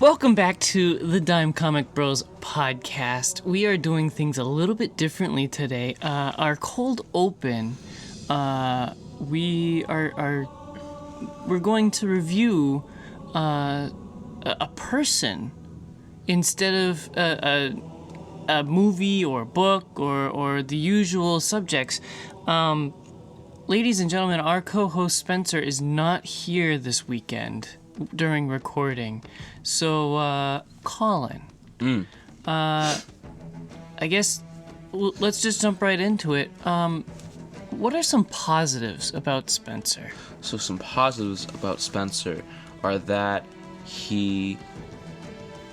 Welcome back to the dimecomicbros podcast. We are doing things a little bit differently today. Our cold open, we're going to review a person instead of a movie or a book or the usual subjects. Ladies and gentlemen, our co-host Spencer is not here this weekend during recording. So, Collin, I guess let's just jump right into it. What are some positives about Spencer? So some positives about Spencer are that he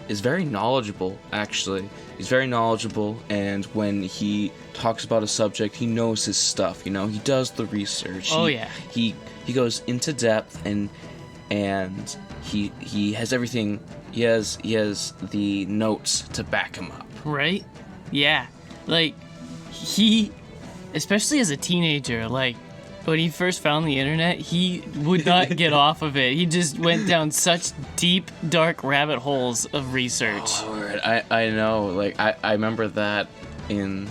is very knowledgeable, actually. He's very knowledgeable, and when he talks about a subject, he knows his stuff, you know? He does the research. He goes into depth, and he has everything. He has the notes to back him up. Right? Yeah. Like, he, especially as a teenager, like, when he first found the internet, he would not get off of it. He just went down such deep, dark rabbit holes of research. Oh, Lord. I know. Like, I remember that in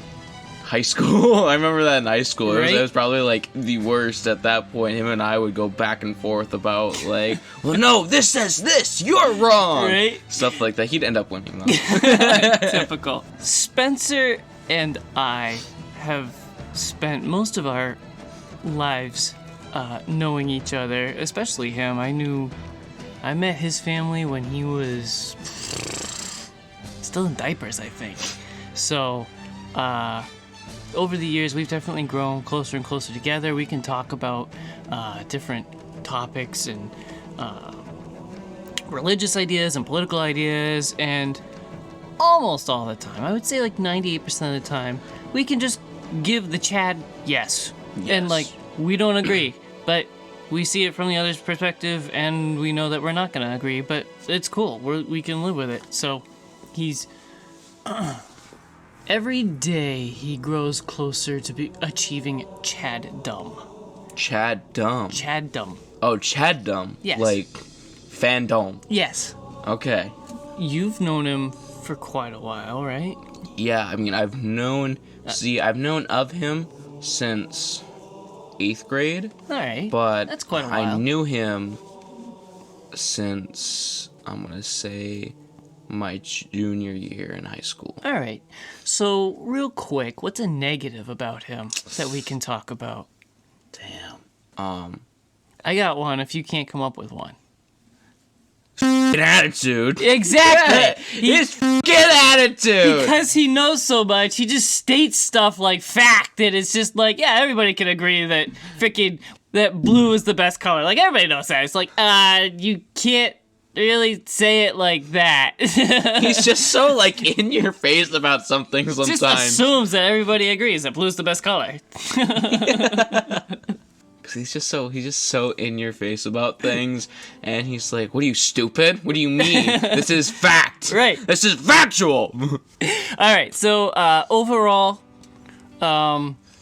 high school. Right? It was probably, like, the worst at that point. Him and I would go back and forth about, like, well, no, this says this. You're wrong. Right? Stuff like that. He'd end up winning, though. Typical. Spencer and I have spent most of our lives knowing each other, especially him. I met his family when he was still in diapers, I think. So, over the years, we've definitely grown closer and closer together. We can talk about different topics and religious ideas and political ideas, and almost all the time, I would say like 98% of the time, we can just give the Chad yes. And, like, we don't agree, but we see it from the other's perspective, and we know that we're not going to agree, but it's cool. We can live with it. So, he's... every day, he grows closer to achieving Chad-dom. Chad-dom? Chad-dom. Oh, Chad-dom? Yes. Like, fandom? Yes. Okay. You've known him for quite a while, right? Yeah, I mean, I've known of him since 8th grade. All right. But that's quite a while. I knew him since, I'm going to say, my junior year in high school. All right. So, real quick, what's a negative about him that we can talk about? Damn. I got one if you can't come up with one. Attitude. Exactly. His fucking attitude. Because he knows so much, he just states stuff like fact that it's just like, yeah, everybody can agree that that blue is the best color. Like, everybody knows that. It's like, you can't really say it like that. He's just so, like, in your face about something sometimes. Just assumes that everybody agrees that blue's the best color. He's just so in your face about things, and he's like, what are you, stupid? What do you mean? This is fact. Right. This is factual. All right, so overall,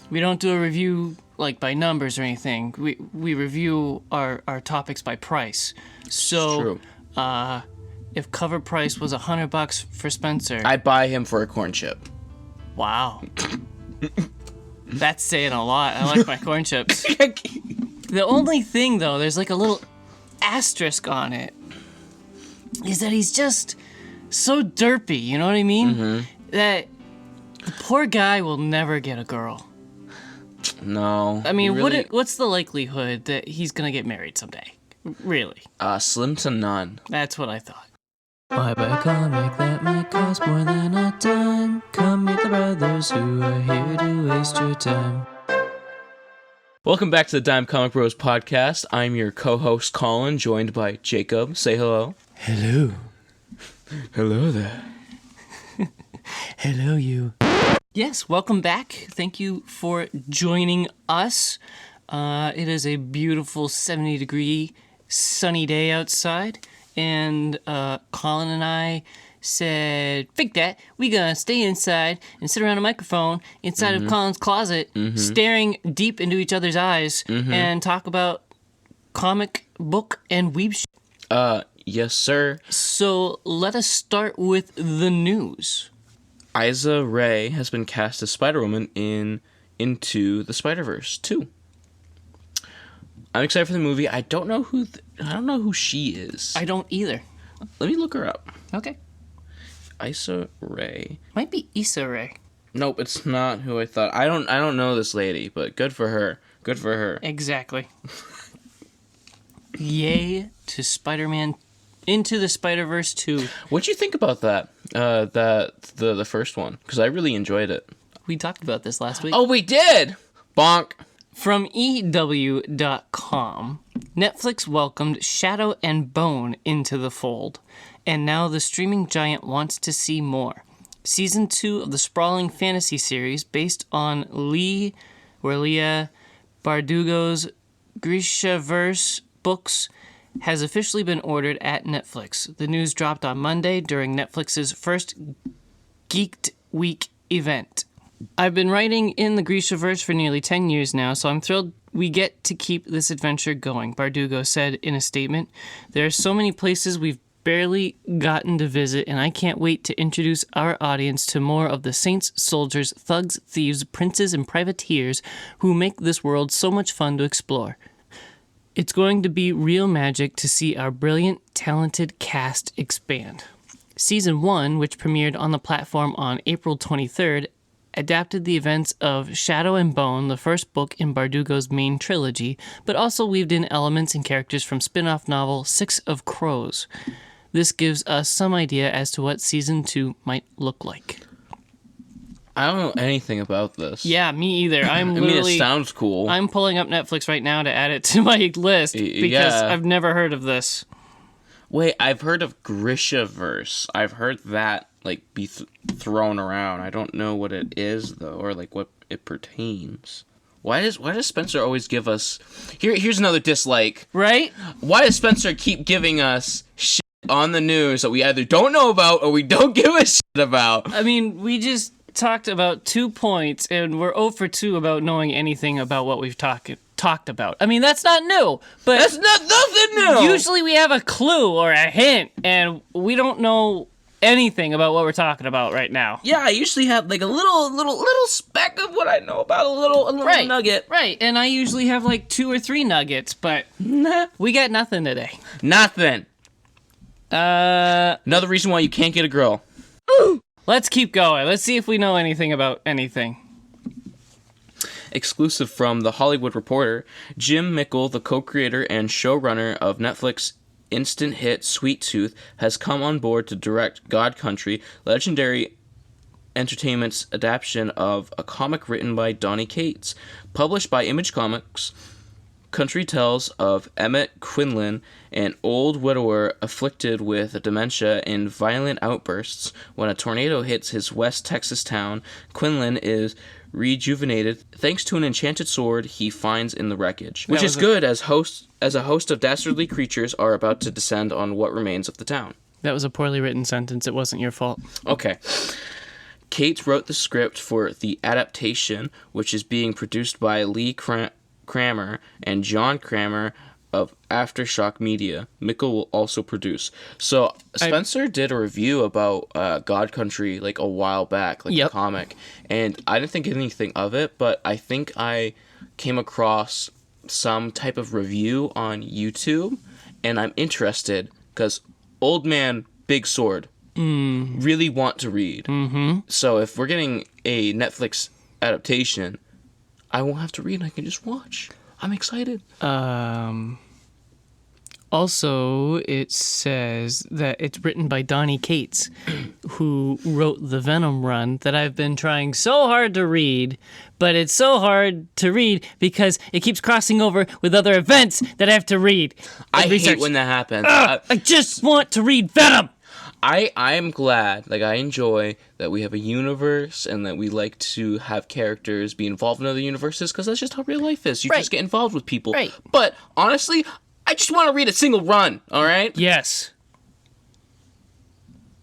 we don't do a review like by numbers or anything. We review our topics by price. So True. If cover price was $100 for Spencer, I'd buy him for a corn chip. Wow. That's saying a lot. I like my corn chips. The only thing, though, there's like a little asterisk on it, is that he's just so derpy, you know what I mean? Mm-hmm. That the poor guy will never get a girl. No. I mean, what's the likelihood that he's gonna get married someday? Really? Slim to none. That's what I thought. Why buy a comic that might cost more than a dime? Come meet the brothers who are here to waste your time. Welcome back to the Dime Comic Bros podcast. I'm your co-host Collin, joined by Jacob. Say hello. Hello. Hello there. Hello, you. Yes, welcome back. Thank you for joining us. It is a beautiful 70-degree sunny day outside, and Collin and I said, "Fake that, we gonna stay inside and sit around a microphone inside of Collin's closet, staring deep into each other's eyes, and talk about comic book and weeb shit." Yes, sir. So let us start with the news. Issa Rae has been cast as Spider-Woman in Into the Spider-Verse 2. I'm excited for the movie. I don't know who she is. I don't either. Let me look her up. Okay. Issa Rae. Might be Issa Rae. Nope, it's not who I thought. I don't know this lady, but good for her. Good for her. Exactly. Yay to Spider-Man Into the Spider-Verse 2. What'd you think about that? The first one? Because I really enjoyed it. We talked about this last week. Oh, we did! Bonk. From EW.com, Netflix welcomed Shadow and Bone into the fold, and now the streaming giant wants to see more. Season 2 of the sprawling fantasy series, based on Leigh Bardugo's Grishaverse books, has officially been ordered at Netflix. The news dropped on Monday during Netflix's first Geeked Week event. I've been writing in the Grishaverse for nearly 10 years now, so I'm thrilled we get to keep this adventure going, Bardugo said in a statement. There are so many places we've barely gotten to visit, and I can't wait to introduce our audience to more of the saints, soldiers, thugs, thieves, princes, and privateers who make this world so much fun to explore. It's going to be real magic to see our brilliant, talented cast expand. Season 1, which premiered on the platform on April 23rd, adapted the events of Shadow and Bone, the first book in Bardugo's main trilogy, but also weaved in elements and characters from spin-off novel Six of Crows. This gives us some idea as to what Season 2 might look like. I don't know anything about this. Yeah, me either. It sounds cool. I'm pulling up Netflix right now to add it to my list because I've never heard of this. Wait, I've heard of Grishaverse. I've heard that be thrown around. I don't know what it is though, or what it pertains. Why does Spencer always give us? Here's another dislike. Right? Why does Spencer keep giving us shit on the news that we either don't know about or we don't give a shit about? I mean, we just talked about 2 points, and we're 0 for 2 about knowing anything about what we've talked about. I mean, that's not new, but that's nothing new. Usually we have a clue or a hint, and we don't know anything about what we're talking about right now. Yeah, I usually have a little speck of what I know about, a little nugget. Right, and I usually have 2 or 3 nuggets, but we got nothing today. Nothing. Another reason why you can't get a girl. Let's keep going. Let's see if we know anything about anything. Exclusive from The Hollywood Reporter, Jim Mickle, the co-creator and showrunner of Netflix instant hit Sweet Tooth, has come on board to direct God Country, Legendary Entertainment's adaptation of a comic written by Donny Cates. Published by Image Comics, Country tells of Emmett Quinlan, an old widower afflicted with dementia and violent outbursts. When a tornado hits his West Texas town, Quinlan is rejuvenated thanks to an enchanted sword he finds in the wreckage, which is good as a host of dastardly creatures are about to descend on what remains of the town. That was a poorly written sentence. It wasn't your fault. Okay. Kate wrote the script for the adaptation, which is being produced by Lee Kramer and John Kramer of Aftershock Media. Mickle will also produce. So Spencer did a review about God Country a while back, a comic, and I didn't think anything of it, but I think I came across some type of review on YouTube, and I'm interested because old man, big sword, really want to read. Mm-hmm. So if we're getting a Netflix adaptation, I won't have to read. I can just watch. I'm excited. Also, it says that it's written by Donny Cates, who wrote the Venom run that I've been trying so hard to read, but it's so hard to read because it keeps crossing over with other events that I have to read. I hate when that happens. I just want to read Venom! I am glad, I enjoy that we have a universe and that we like to have characters be involved in other universes because that's just how real life is. You just get involved with people. Right. But honestly, I just want to read a single run, all right? Yes.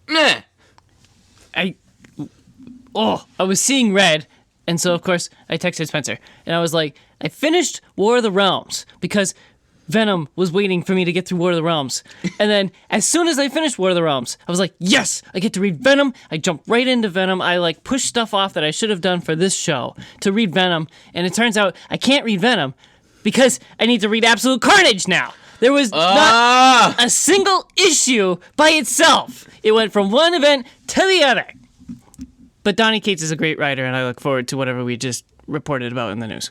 Meh. I was seeing red, and so of course I texted Spencer, and I was like, I finished War of the Realms because Venom was waiting for me to get through War of the Realms. And then as soon as I finished War of the Realms, I was like, yes, I get to read Venom. I jumped right into Venom. I like pushed stuff off that I should have done for this show to read Venom. And it turns out I can't read Venom because I need to read Absolute Carnage now. There was not a single issue by itself. It went from one event to the other. But Donny Cates is a great writer, and I look forward to whatever we just reported about in the news.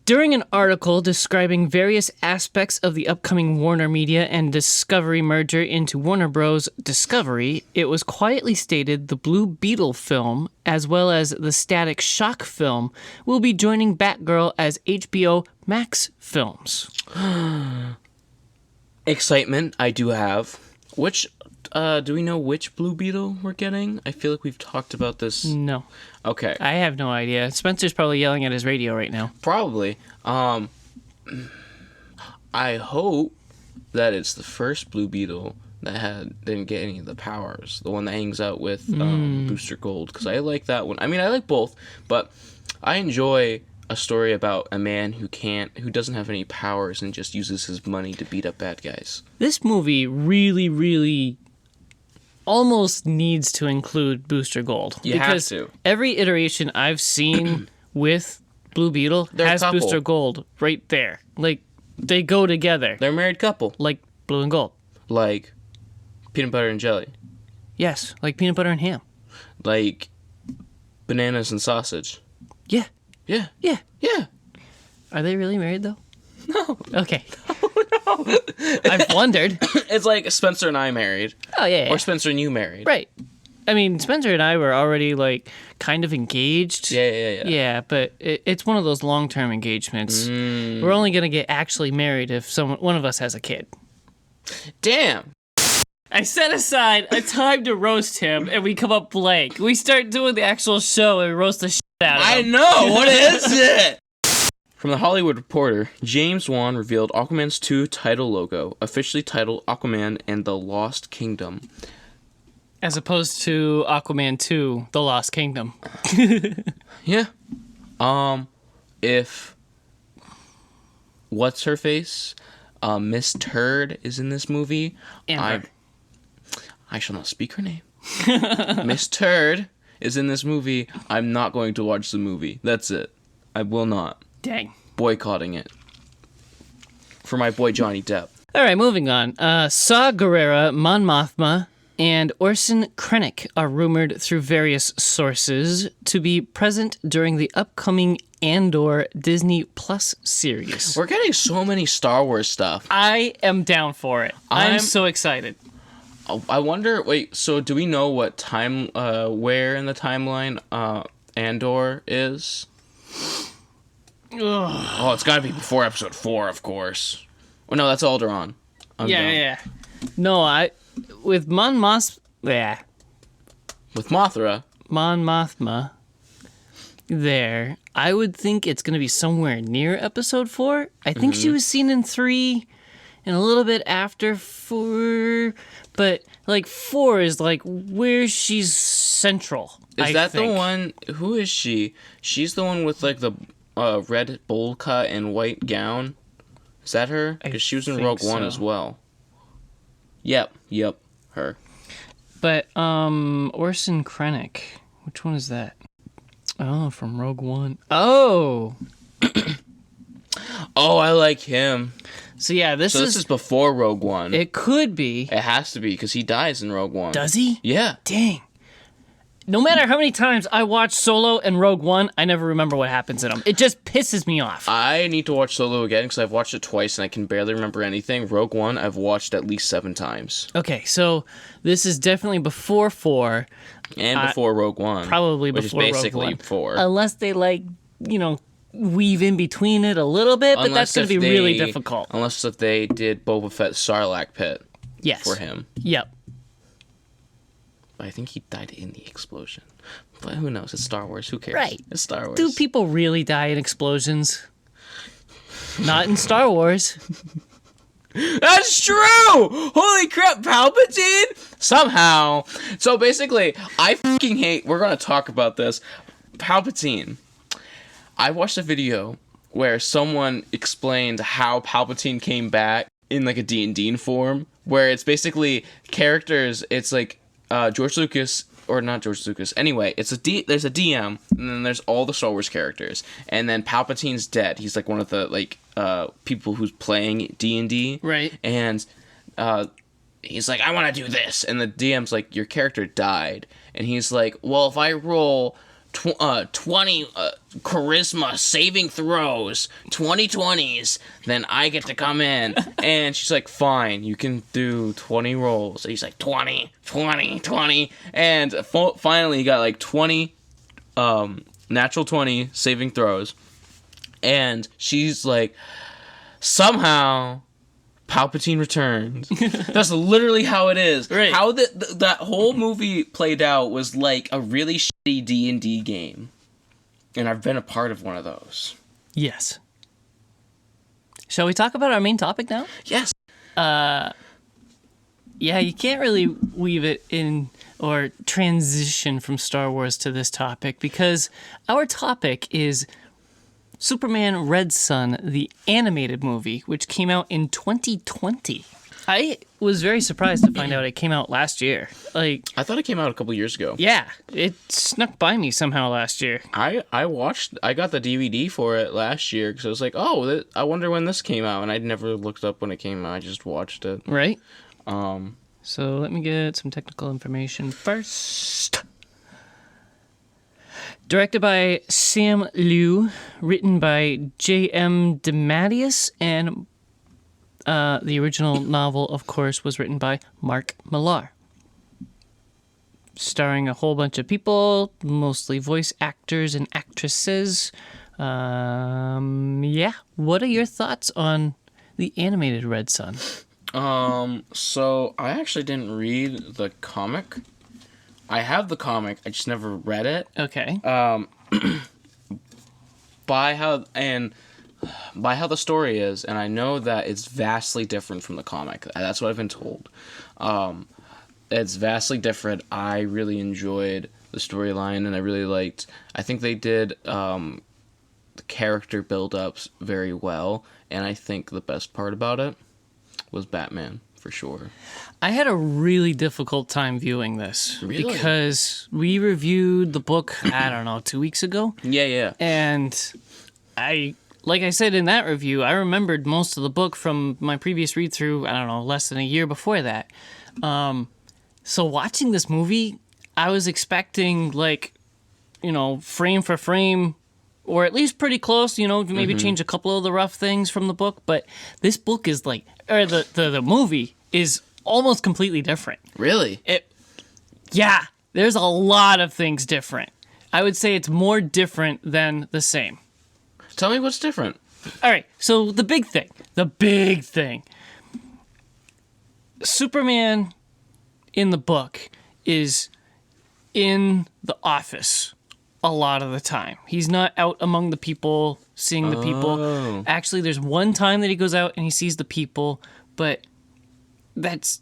During an article describing various aspects of the upcoming Warner Media and Discovery merger into Warner Bros. Discovery, it was quietly stated the Blue Beetle film, as well as the Static Shock film, will be joining Batgirl as HBO Max films. Excitement, I do have. Do we know which Blue Beetle we're getting? I feel like we've talked about this. No. Okay. I have no idea. Spencer's probably yelling at his radio right now. Probably. I hope that it's the first Blue Beetle that didn't get any of the powers. The one that hangs out with Booster Gold. Because I like that one. I mean, I like both. But I enjoy a story about a man who doesn't have any powers and just uses his money to beat up bad guys. This movie really, really almost needs to include Booster Gold. You because have to. Every iteration I've seen with Blue Beetle has Booster Gold right there. Like, they go together. They're a married couple. Like Blue and Gold. Like peanut butter and jelly. Yes, like peanut butter and ham. Like bananas and sausage. Yeah. Yeah. Yeah. Yeah. Are they really married, though? No. Okay. No. I've wondered. It's like Spencer and I married. Oh, yeah. Or Spencer and you married. Right. I mean, Spencer and I were already, like, kind of engaged. Yeah. Yeah, but it's one of those long-term engagements. We're only going to get actually married if one of us has a kid. Damn. I set aside a time to roast him, and we come up blank. We start doing the actual show and roast the shit out of him. I know. What is it? From The Hollywood Reporter, James Wan revealed Aquaman's 2 title logo, officially titled Aquaman and the Lost Kingdom. As opposed to Aquaman 2, The Lost Kingdom. Yeah. If what's her face? Miss Turd is in this movie. Amber. I shall not speak her name. Miss Turd is in this movie. I'm not going to watch the movie. That's it. I will not. Dang. Boycotting it. For my boy Johnny Depp. All right, moving on. Saw Gerrera, Mon Mothma, and Orson Krennic are rumored through various sources to be present during the upcoming Andor Disney Plus series. We're getting so many Star Wars stuff. I am down for it. I'm so excited. I wonder, wait, so do we know what time, where in the timeline Andor is? Ugh. Oh, it's gotta be before episode 4, of course. Oh, no, that's Alderaan. Yeah. No, with Mon Mothma, With Mothra. Mon Mothma, there, I would think it's going to be somewhere near episode 4. I think she was seen in 3 and a little bit after 4, but like 4 is like where she's central. Is that the one? Who is she? She's the one with like the red bowl cut and white gown. Is that her? Because she was in Rogue One as well. Yep, her. But Orson Krennic, which one is that? Oh, from Rogue One. Oh. Oh, I like him. So yeah, this is before Rogue One. It could be. It has to be because he dies in Rogue One. Does he? Yeah. Dang. No matter how many times I watch Solo and Rogue One, I never remember what happens in them. It just pisses me off. I need to watch Solo again because I've watched it twice and I can barely remember anything. Rogue One, I've watched at least 7 times. Okay, so this is definitely before 4. And before Rogue One. Probably before Rogue One. Which is basically 4. Unless they, weave in between it a little bit, but that's going to be really difficult. Unless if they did Boba Fett's Sarlacc pit. Yes. For him. Yep. But I think he died in the explosion. But who knows? It's Star Wars. Who cares? Right. It's Star Wars. Do people really die in explosions? Not in Star Wars. That's true! Holy crap, Palpatine? Somehow. So basically, I fucking hate... We're going to talk about this. Palpatine. I watched a video where someone explained how Palpatine came back in like a D&D form, where it's basically characters. It's like George Lucas, or not George Lucas. Anyway, there's a DM, and then there's all the Star Wars characters, and then Palpatine's dead. He's like one of the like people who's playing D&D, Right. And he's like, I want to do this, and the DM's like, your character died, and he's like, well, if I roll 20 charisma saving throws, 20 20s, then I get to come in. And she's like, fine, you can do 20 rolls. And he's like, 20, 20, 20. And finally, he got like 20 natural 20 saving throws. And she's like, somehow Palpatine returned. That's literally how it is. Right. How that whole movie played out was like a really shitty D&D game. And I've been a part of one of those. Yes. Shall we talk about our main topic now? Yes. Yeah, you can't really weave it in or transition from Star Wars to this topic because our topic is Superman Red Son, the animated movie, which came out in 2020. I was very surprised to find out it came out last year. Like, I thought it came out a couple years ago. yeah, it snuck by me somehow last year. I got the DVD for it last year because I was like, oh, I wonder when this came out, and I'd never looked up when it came out. I just watched it. Right? So let me get some technical information first. Directed by Sam Liu, written by J.M. DeMatteis, and the original novel, of course, was written by Mark Millar. Starring a whole bunch of people, mostly voice actors and actresses. Yeah, what are your thoughts on the animated Red Son? So I actually didn't read the comic. I have the comic, I just never read it. Okay. By how the story is, and I know that it's vastly different from the comic. That's what I've been told. It's vastly different. I really enjoyed the storyline, and I really liked. I think they did the character build-ups very well, and I think the best part about it was Batman, for sure. I had a really difficult time viewing this. Really? Because we reviewed the book, I don't know, 2 weeks ago. Yeah. And like I said in that review, I remembered most of the book from my previous read through, I don't know, less than a year before that. So watching this movie, I was expecting, like, you know, frame for frame, or at least pretty close, you know, maybe change a couple of the rough things from the book. But this book is like, or the movie is almost completely different. Really? Yeah, there's a lot of things different. I would say it's more different than the same. Tell me what's different. All right, so the big thing. Superman in the book is in the office a lot of the time. He's not out among the people, seeing the people. Actually, there's one time that he goes out and he sees the people, but that's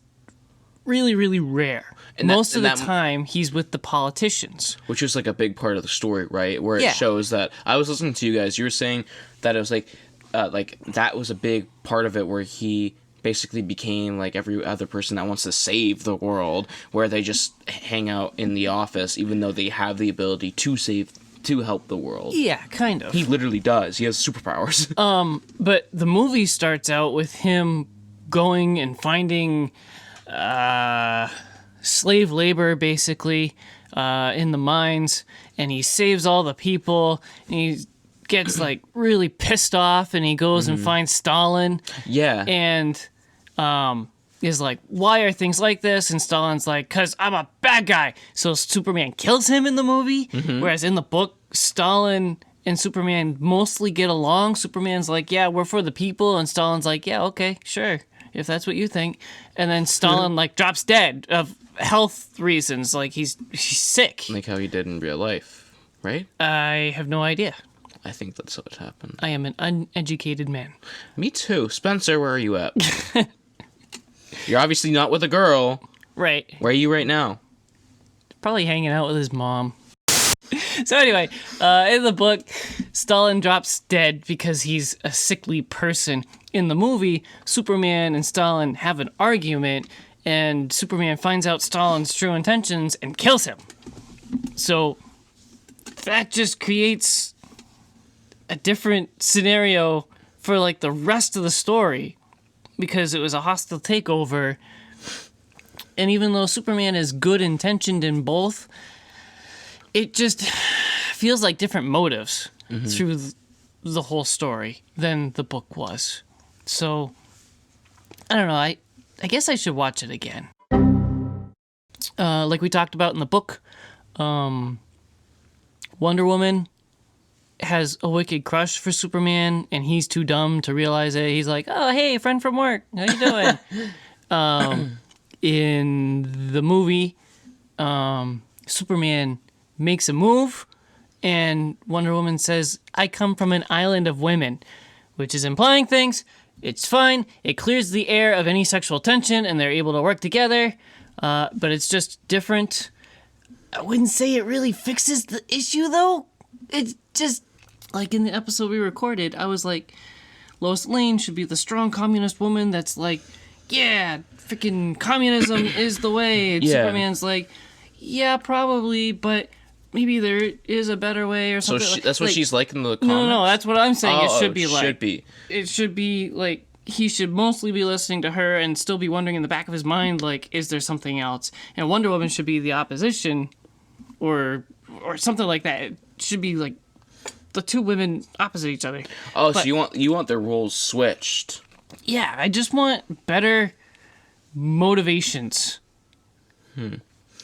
really, really rare. And most of the time, he's with the politicians. Which is like a big part of the story, right? Where it shows that... I was listening to you guys. You were saying that it was like that was a big part of it where he basically became like every other person that wants to save the world, where they just hang out in the office even though they have the ability to help the world. Yeah, kind of. He literally does. He has superpowers. But the movie starts out with him going and finding slave labor, basically, in the mines, and he saves all the people, and he gets like really pissed off, and he goes and finds Stalin. Yeah. And is like, why are things like this? And Stalin's like, because I'm a bad guy. So Superman kills him in the movie, whereas in the book, Stalin and Superman mostly get along. Superman's like, yeah, we're for the people, and Stalin's like, yeah, okay, sure, if that's what you think. And then Stalin like drops dead of health reasons, like he's sick. Like how he did in real life, right? I have no idea. I think that's what happened. I am an uneducated man. Me too. Spencer, where are you at? You're obviously not with a girl. Right. Where are you right now? Probably hanging out with his mom. So anyway, in the book, Stalin drops dead because he's a sickly person. In the movie, Superman and Stalin have an argument, and Superman finds out Stalin's true intentions and kills him. So that just creates a different scenario for like the rest of the story, because it was a hostile takeover. And even though Superman is good intentioned in both, it just feels like different motives through the whole story than the book was. So, I don't know, I guess I should watch it again. Like we talked about in the book, Wonder Woman has a wicked crush for Superman, and he's too dumb to realize it. He's like, oh, hey, friend from work, how you doing? In the movie, Superman makes a move, and Wonder Woman says, I come from an island of women, which is implying things. It's fine. It clears the air of any sexual tension, and they're able to work together. But it's just different. I wouldn't say it really fixes the issue, though. It's just, like in the episode we recorded, I was like, Lois Lane should be the strong communist woman that's like, yeah, freaking communism is the way. And Superman's like, yeah, probably, but maybe there is a better way or something. So that's what she's like in the comics? No, that's what I'm saying. It should be like. Should be. It should be like, he should mostly be listening to her and still be wondering in the back of his mind, like, is there something else? And Wonder Woman should be the opposition or something like that. It should be like the two women opposite each other. Oh, but, so you want their roles switched? Yeah, I just want better motivations.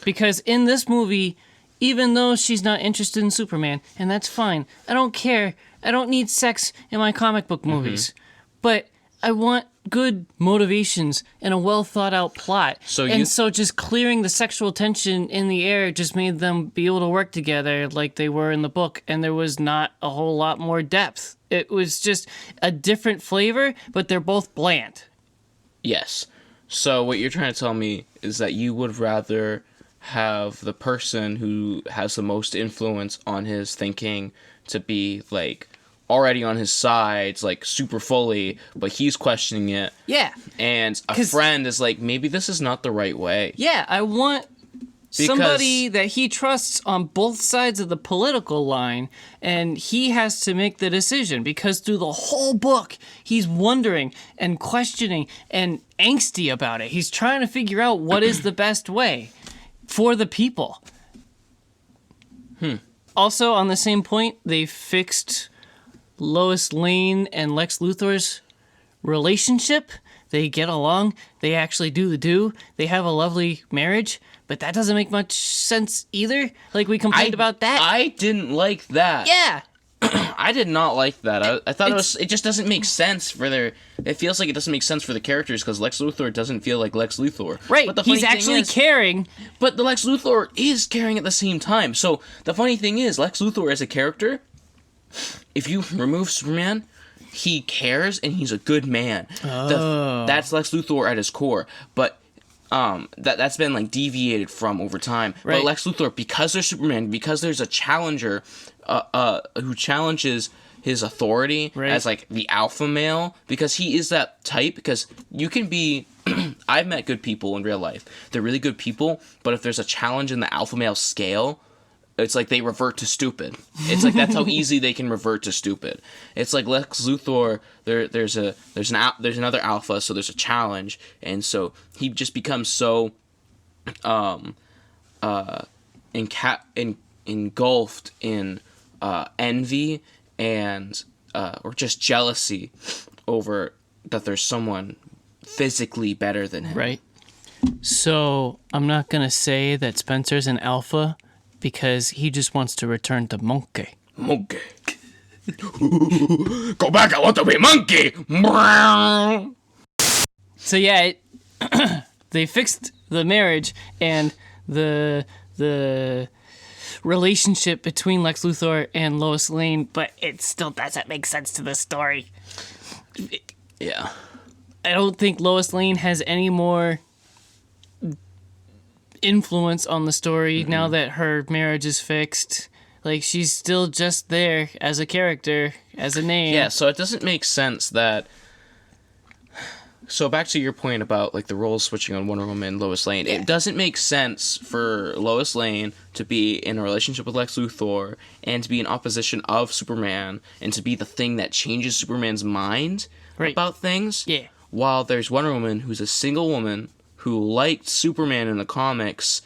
Because in this movie, even though she's not interested in Superman, and that's fine, I don't care. I don't need sex in my comic book movies. But I want good motivations and a well thought out plot. So just clearing the sexual tension in the air just made them be able to work together like they were in the book, and there was not a whole lot more depth. It was just a different flavor, but they're both bland. Yes. So what you're trying to tell me is that you would rather have the person who has the most influence on his thinking to be like already on his side, like super fully, but he's questioning it. Yeah. And a friend is like, maybe this is not the right way. Yeah, I want somebody that he trusts on both sides of the political line, and he has to make the decision, because through the whole book, he's wondering and questioning and angsty about it. He's trying to figure out what is the best way for the people. Also, on the same point, they fixed Lois Lane and Lex Luthor's relationship. They get along. They actually do the do. They have a lovely marriage, but that doesn't make much sense either. Like, we complained about that. I didn't like that. Yeah. I did not like that. I thought it just doesn't make sense for their... It feels like it doesn't make sense for the characters because Lex Luthor doesn't feel like Lex Luthor. Right, but he's actually caring. But the Lex Luthor is caring at the same time. So the funny thing is, Lex Luthor as a character, if you remove Superman, he cares and he's a good man. That's Lex Luthor at his core. But that's been like deviated from over time. Right. But Lex Luthor, because there's Superman, because there's a challenger who challenges his authority as like the alpha male, because he is that type. Because you can be I've met good people in real life. They're really good people, but if there's a challenge in the alpha male scale, it's like they revert to stupid. It's like that's how easy they can revert to stupid. It's like Lex Luthor. There's another alpha, so there's a challenge, and so he just becomes so engulfed in envy and or just jealousy over that there's someone physically better than him. Right. So I'm not gonna say that Spencer's an alpha, because he just wants to return to monkey. Monkey. Go back, I want to be monkey. So yeah, they fixed the marriage and the relationship between Lex Luthor and Lois Lane, but it still doesn't make sense to the story. Yeah. I don't think Lois Lane has any more influence on the story now that her marriage is fixed. Like, she's still just there as a character, as a name. Yeah, so it doesn't make sense that... So back to your point about, like, the roles switching on Wonder Woman and Lois Lane. It doesn't make sense for Lois Lane to be in a relationship with Lex Luthor and to be in opposition of Superman and to be the thing that changes Superman's mind about things. Yeah. While there's Wonder Woman, who's a single woman who liked Superman in the comics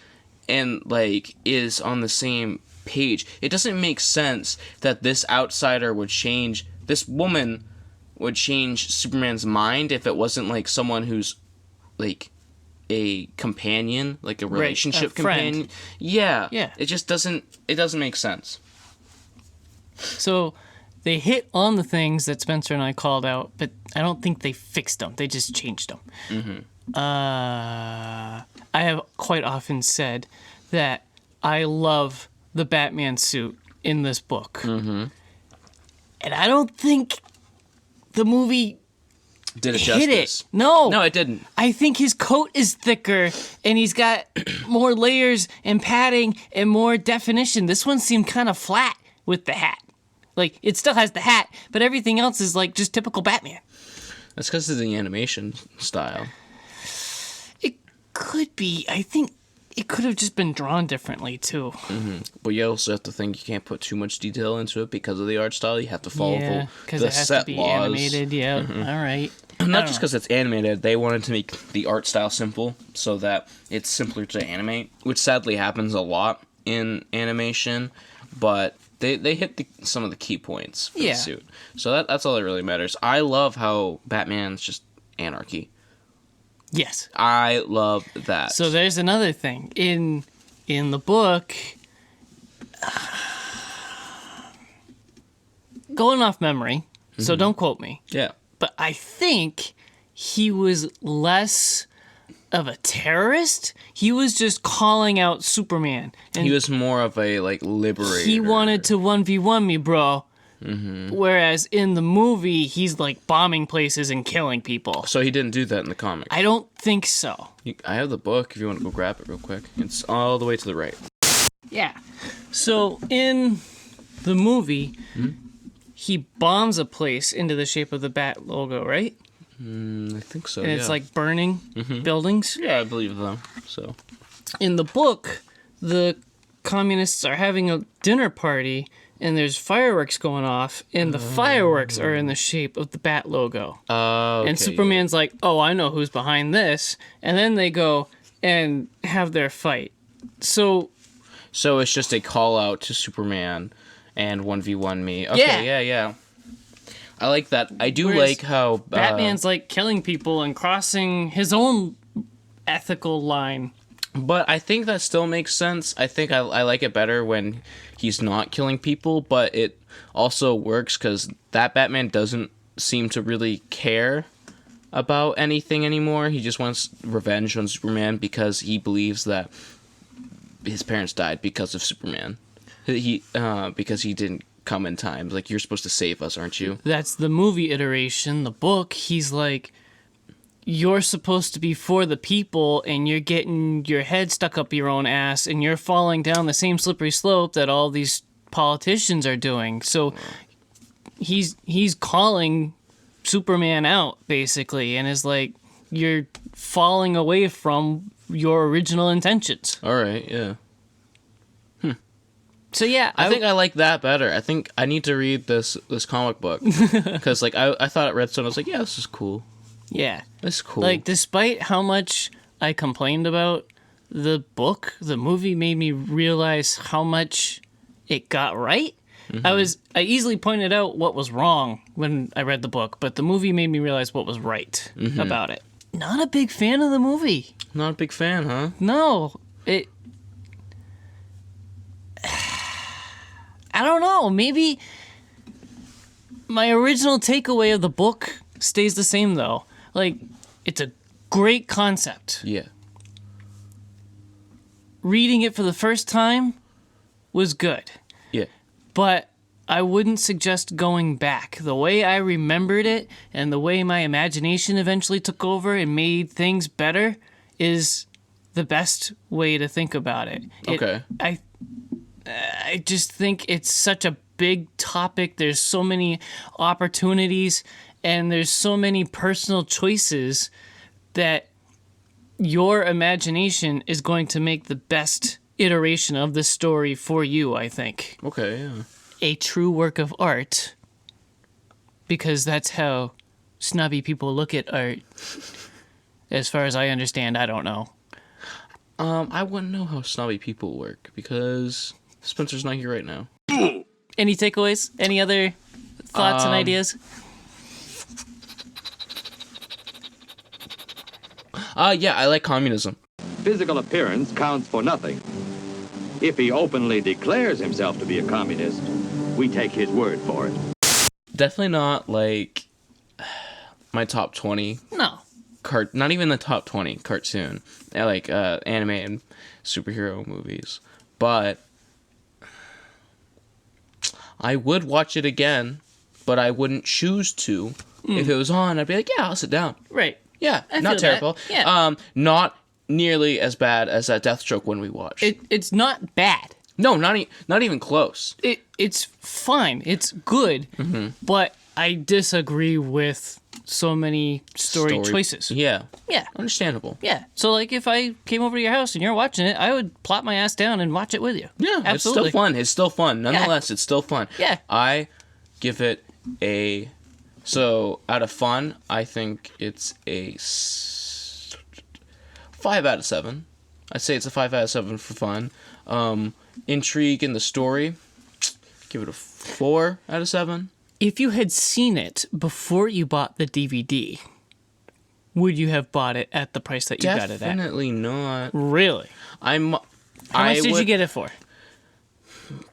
and, like, is on the same page. It doesn't make sense that this outsider would change... This woman... would change Superman's mind if it wasn't like someone who's like a companion, like a relationship a friend. companion. Yeah. Yeah. It just doesn't make sense. So they hit on the things that Spencer and I called out, but I don't think they fixed them. They just changed them. Mm-hmm. I have quite often said that I love the Batman suit in this book. Mm-hmm. And I don't think the movie did it hit justice. It. No, it didn't. I think his coat is thicker, and he's got more layers and padding and more definition. This one seemed kind of flat with the hat. Like, it still has the hat, but everything else is like just typical Batman. That's because of the animation style. It could be. I think it could have just been drawn differently too. Mm-hmm. But you also have to think you can't put too much detail into it because of the art style. You have to follow the it has set to be laws. animated. Yeah, all right. Not just because it's animated, they wanted to make the art style simple so that it's simpler to animate, which sadly happens a lot in animation, but they hit some of the key points for the suit. So that's all that really matters. I love how Batman's just anarchy. Yes. I love that. So there's another thing. In the book, going off memory, so don't quote me. Yeah. But I think he was less of a terrorist. He was just calling out Superman. And he was more of a, like, liberator. he wanted to 1v1 me, bro. Mm-hmm. Whereas in the movie, he's like bombing places and killing people. So he didn't do that in the comics? I don't think so. I have the book if you want to go grab it real quick. It's all the way to the right. Yeah. So in the movie, he bombs a place into the shape of the bat logo, right? I think so, And it's like burning buildings. Yeah, I believe them. So in the book, the communists are having a dinner party and there's fireworks going off, and the fireworks are in the shape of the bat logo. okay, and Superman's like, oh, I know who's behind this. And then they go and have their fight. So it's just a call out to Superman and 1v1 me. Okay, yeah. I like that. I do like how... Batman's like killing people and crossing his own ethical line. But I think that still makes sense. I think I like it better when he's not killing people, but it also works because that Batman doesn't seem to really care about anything anymore. He just wants revenge on Superman because he believes that his parents died because of Superman. Because he didn't come in time. Like, you're supposed to save us, aren't you? That's the movie iteration. The book, he's like, you're supposed to be for the people, and you're getting your head stuck up your own ass, and you're falling down the same slippery slope that all these politicians are doing. So he's calling Superman out, basically, and is like, you're falling away from your original intentions. All right, yeah. So yeah, I think I like that better. I think I need to read this comic book because like I thought at Redstone I was like, yeah, this is cool. Yeah, it's cool. Like, despite how much I complained about the book, the movie made me realize how much it got right. Mm-hmm. I easily pointed out what was wrong when I read the book, but the movie made me realize what was right about it. Not a big fan of the movie. Not a big fan, huh? No, I don't know. Maybe my original takeaway of the book stays the same, though. Like, it's a great concept. Yeah. Reading it for the first time was good. Yeah. But I wouldn't suggest going back. The way I remembered it and the way my imagination eventually took over and made things better is the best way to think about it. Okay. I just think it's such a big topic. There's so many opportunities and there's so many personal choices that your imagination is going to make the best iteration of the story for you, I think. Okay, yeah. A true work of art, because that's how snobby people look at art. As far as I understand, I don't know. I wouldn't know how snobby people work because Spencer's not here right now. Any takeaways? Any other thoughts and ideas? Yeah, I like communism. Physical appearance counts for nothing. If he openly declares himself to be a communist, we take his word for it. Definitely not like my top 20. No. Not even the top 20 cartoon. I like anime and superhero movies. But I would watch it again, but I wouldn't choose to. If it was on, I'd be like, yeah, I'll sit down. Right. Yeah, I not feel terrible. that. Yeah. Not nearly as bad as that Deathstroke one we watched. It's not bad. No, not even close. It's fine. It's good. Mm-hmm. But I disagree with so many story choices. Yeah. Yeah. Understandable. Yeah. So, like, if I came over to your house and you're watching it, I would plop my ass down and watch it with you. Yeah, absolutely. It's still fun. It's still fun. Nonetheless, it's still fun. Yeah. I give it a... So, out of fun, I think it's a 5 out of 7. I'd say it's a 5 out of 7 for fun. Intrigue in the story, give it a 4 out of 7. If you had seen it before you bought the DVD, would you have bought it at the price that you got it at? Definitely not. Really? How much did you get it for?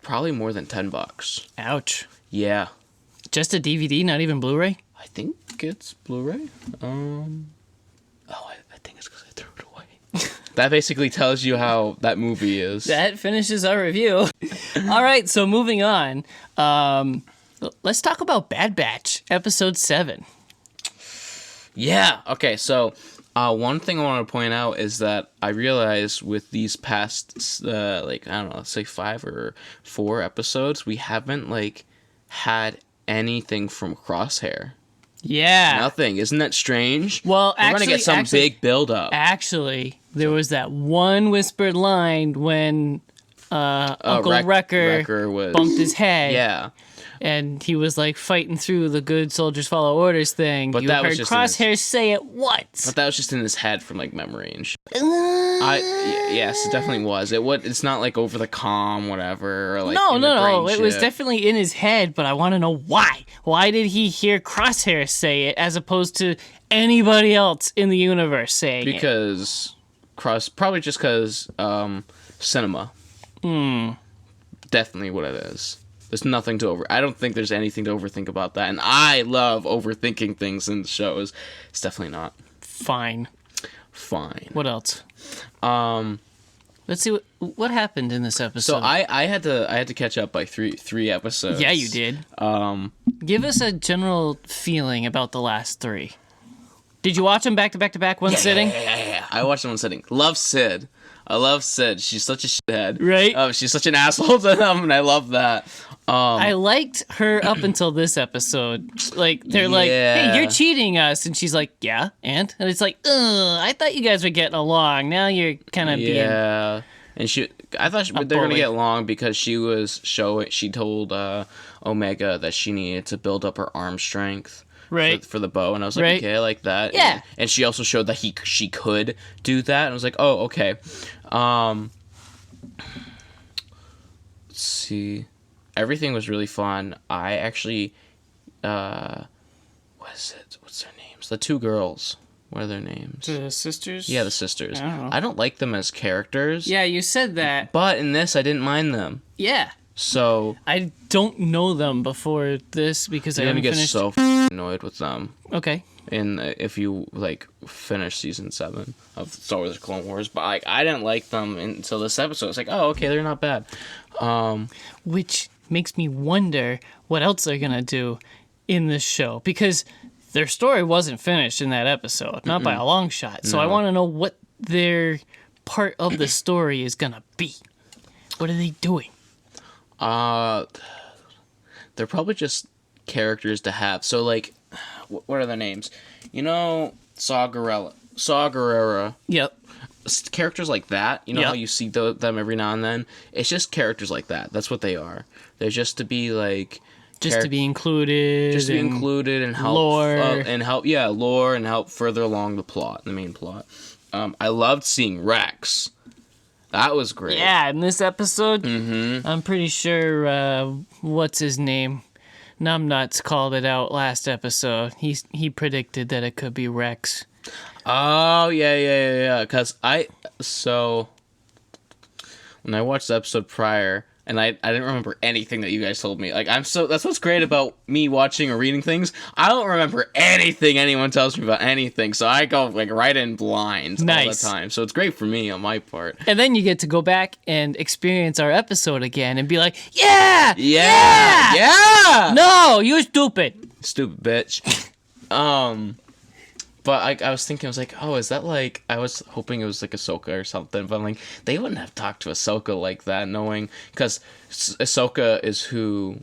Probably more than $10. Ouch. Yeah. Just a DVD, not even Blu-ray? I think it's Blu-ray. I think it's because I threw it away. That basically tells you how that movie is. That finishes our review. All right, so moving on. Let's talk about Bad Batch, episode 7. Yeah. Okay, so one thing I want to point out is that I realized with these past, let's say 5 or 4 episodes, we haven't, had anything from Crosshair. Yeah. Nothing. Isn't that strange? Well, we're gonna get some big build-up. Actually, there was that one whispered line when Uncle Wrecker bumped his head. Yeah. And he was fighting through the good soldiers follow orders thing. But you that heard was just Crosshair say it once. But that was just in his head from memory and shit. Yes, it definitely was. It's not over the comm, whatever. Or, No. It was shit. definitely in his head, but I want to know why. Why did he hear Crosshair say it as opposed to anybody else in the universe saying it? Because probably just because cinema. Definitely what it is. There's nothing to I don't think there's anything to overthink about that. And I love overthinking things in shows. It's definitely not. Fine. What else? Let's see what happened in this episode. So I had to catch up by three episodes. Yeah, you did. Give us a general feeling about the last 3. Did you watch them back to back to back one sitting? Yeah. I watched them one sitting. Love Sid. I love Sid. She's such a shithead. Right? She's such an asshole to them, and I love that. I liked her up until this episode. They're hey, you're cheating us. And she's like, yeah, and it's I thought you guys were getting along. Now you're kind of being... Yeah. And I thought they're going to get along because she told Omega that she needed to build up her arm strength. Right. For the bow, and I was like, okay, I like that. Yeah. And she also showed that she could do that, and I was like, oh, okay. Let's see. Everything was really fun. I actually, what is it? What's their names? The 2 girls. What are their names? The sisters? Yeah, the sisters. I don't know. I don't like them as characters. Yeah, you said that. But in this, I didn't mind them. Yeah. So I don't know them before this because I haven't finished. You're gonna get so annoyed with them. Okay. If you finish season 7 of Star Wars: Clone Wars, but I didn't like them until this episode. It's okay, they're not bad. Which makes me wonder what else they're gonna do in this show because their story wasn't finished in that episode, not by a long shot. So I want to know what their part of the story is gonna be. What are they doing? They're probably just characters to have. So, like, what are their names? You know, Saw Gerrera. Yep. Characters like that. You know Yep. how you see them every now and then? It's just characters like that. That's what they are. They're just to be, like... Just to be included. Just to be included and help... Lore. Lore and help further along the main plot. I loved seeing Rex. That was great. Yeah, in this episode, Mm-hmm. I'm pretty sure, what's his name? Numbnuts called it out last episode. He predicted that it could be Rex. Oh, yeah. Because when I watched the episode prior, and I didn't remember anything that you guys told me. Like, that's what's great about me watching or reading things. I don't remember anything anyone tells me about anything, so I go, like, right in blind all the time. So it's great for me on my part. And then you get to go back and experience our episode again and be like, yeah! No, you're stupid. Stupid bitch. But I was thinking, I was like, oh, is that like... I was hoping it was like Ahsoka or something, but I'm like, they wouldn't have talked to Ahsoka like that, knowing... Because Ahsoka is who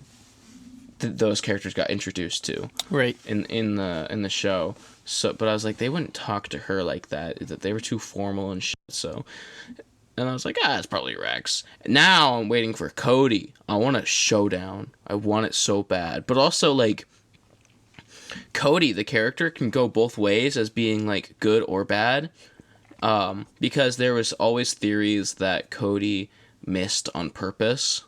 those characters got introduced to. Right. In the show. So, but I was like, they wouldn't talk to her like that. They were too formal and shit, so... And I was like, it's probably Rex. Now I'm waiting for Cody. I want a showdown. I want it so bad. But also, like... Cody, the character, can go both ways as being, like, good or bad. Because there was always theories that Cody missed on purpose.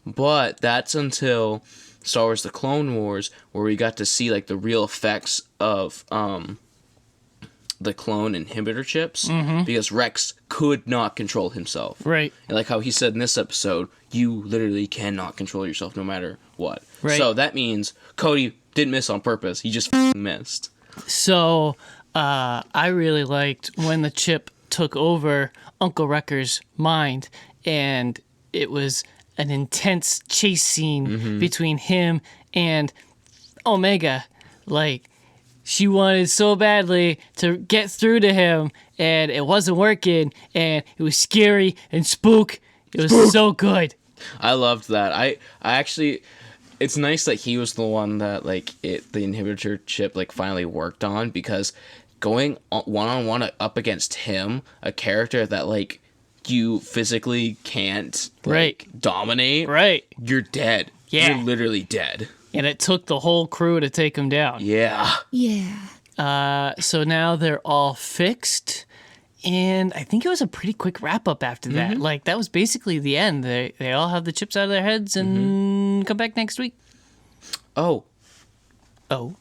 But that's until Star Wars The Clone Wars, where we got to see, like, the real effects of the clone inhibitor chips. Mm-hmm. Because Rex could not control himself. Right. And like how he said in this episode, you literally cannot control yourself no matter what. Right. So that means Cody didn't miss on purpose. He just missed. So, I really liked when the chip took over Uncle Wrecker's mind, and it was an intense chase scene between him and Omega. Like, she wanted so badly to get through to him, and it wasn't working, and it was scary and spook. It was so good. I loved that. I actually... It's nice that he was the one that, like, the inhibitor chip, like, finally worked on, because going one-on-one up against him, a character that, like, you physically can't, like, dominate, you're dead. Yeah. You're literally dead. And it took the whole crew to take him down. Yeah. So now they're all fixed, and I think it was a pretty quick wrap-up after that. Like, that was basically the end. They all have the chips out of their heads and come back next week. Oh. And,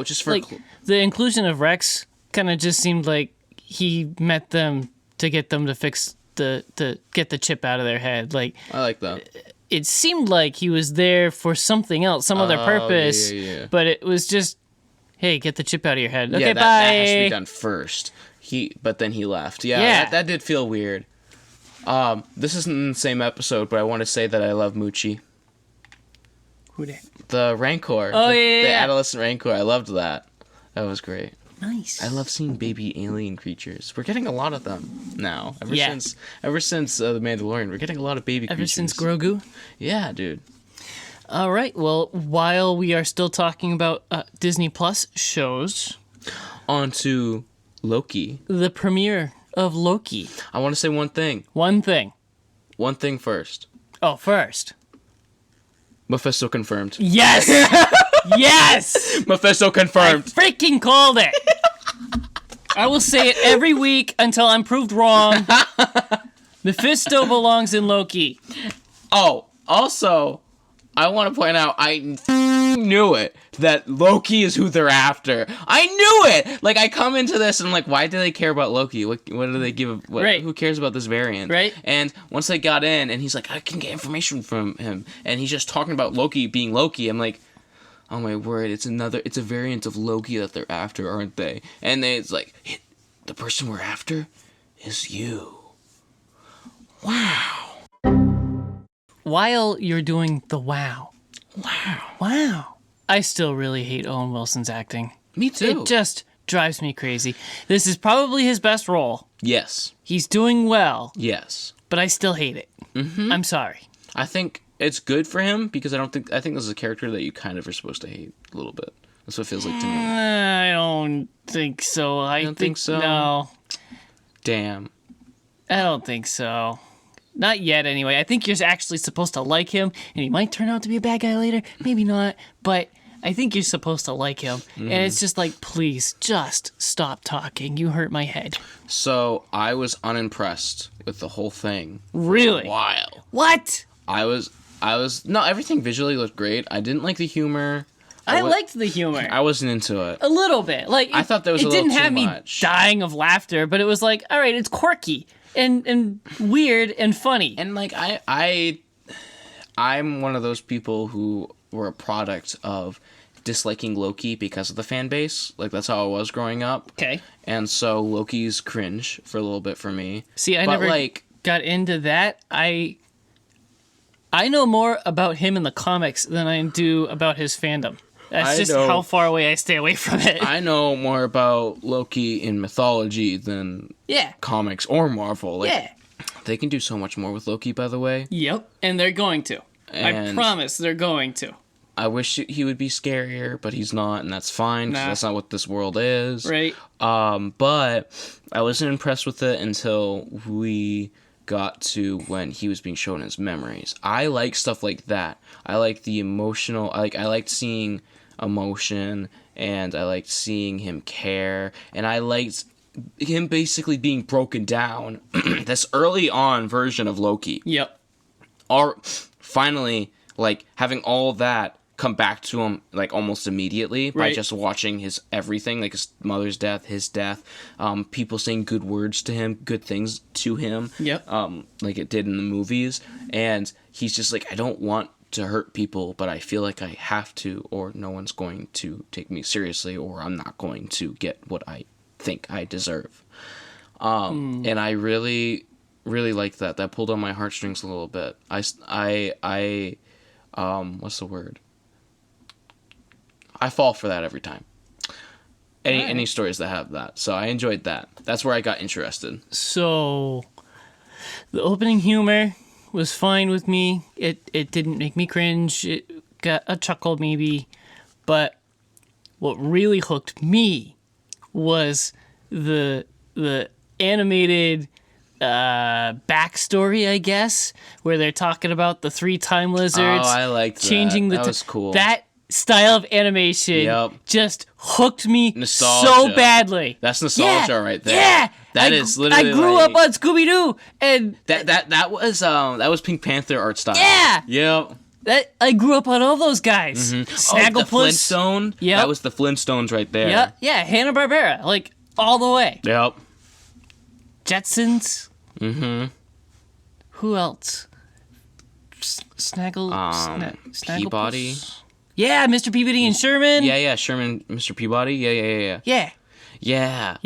just for... like, the inclusion of Rex kind of just seemed like he met them to get them to fix to get the chip out of their head. Like, I like that. It seemed like he was there for something else, some other purpose, but it was just, hey, get the chip out of your head. Okay, bye. That has to be done first. But then he left. Yeah. That did feel weird. This isn't the same episode, but I want to say that I love Moochie. Who that? The Rancor. Oh, the adolescent Rancor. I loved that. That was great. Nice. I love seeing baby alien creatures. We're getting a lot of them now. Ever since The Mandalorian, we're getting a lot of baby creatures. Ever since Grogu? Yeah, dude. All right. Well, while we are still talking about Disney Plus shows, on to Loki. The premiere of Loki. I want to say one thing. One thing first. Oh, first. Mephisto confirmed. Yes! Yes! Mephisto confirmed. I freaking called it. I will say it every week until I'm proved wrong. Mephisto belongs in Loki. Oh, also, I want to point out, I knew it, that Loki is who they're after. I knew it! Like, I come into this and I'm like, why do they care about Loki? What do they give? Who cares about this variant? Right. And once they got in, and he's like, I can get information from him, and he's just talking about Loki being Loki, I'm like, oh my word, it's a variant of Loki that they're after, aren't they? And it's like, the person we're after is you. Wow. While you're doing the wow, I still really hate Owen Wilson's acting. Me too. It just drives me crazy. This is probably his best role. Yes. He's doing well. Yes. But I still hate it. I'm sorry. I think it's good for him because I think this is a character that you kind of are supposed to hate a little bit. That's what it feels like to me. I don't think so. I don't think so? No. Damn. I don't think so. Not yet, anyway. I think you're actually supposed to like him, and he might turn out to be a bad guy later. Maybe not, but I think you're supposed to like him. And it's just like, please, just stop talking. You hurt my head. So I was unimpressed with the whole thing. Really? For a while. What? I was. No, everything visually looked great. I didn't like the humor. I liked the humor. I wasn't into it. A little bit. Like I thought there was a little too much. It didn't have me dying of laughter, but it was like, all right, it's quirky and weird and funny. And like I'm one of those people who were a product of disliking Loki because of the fan base. Like that's how I was growing up. Okay. And so Loki's cringe for a little bit for me. See, I never got into that. I know more about him in the comics than I do about his fandom. That's just how far away I stay away from it. I know more about Loki in mythology than comics or Marvel. Like, they can do so much more with Loki, by the way. Yep, and they're going to. I promise they're going to. I wish he would be scarier, but he's not, and that's fine, because that's not what this world is. Right. But I wasn't impressed with it until we got to when he was being shown his memories. I like stuff like that. I like the emotional... I liked seeing emotion, and I liked seeing him care, and I liked him basically being broken down. This early on version of Loki. Yep. Finally, like, having all that come back to him, like, almost immediately by just watching his everything, like his mother's death, his death, people saying good words to him, good things to him, like it did in the movies, and he's just like, I don't want to hurt people, but I feel like I have to, or no one's going to take me seriously, or I'm not going to get what I think I deserve. And I really, really liked that. That pulled on my heartstrings a little bit. I what's the word? I fall for that every time. Any stories that have that. So I enjoyed that. That's where I got interested. So the opening humor was fine with me. It didn't make me cringe. It got a chuckle maybe. But what really hooked me was the animated backstory, I guess, where they're talking about the 3 time lizards. Oh, I liked that. Changing that was cool. That style of animation just hooked me so badly. That's nostalgia right there. Yeah, that is literally. I grew up on Scooby-Doo, and that was Pink Panther art style. Yeah. Yep. I grew up on all those guys. Snagglepuss. The Flintstone. Yep. That was the Flintstones right there. Yep. Yeah, Hanna-Barbera, like all the way. Yep. Jetsons. Who else? Snagglepuss. Peabody. Yeah, Mr. Peabody and Sherman. Yeah, Sherman, Mr. Peabody. Yeah.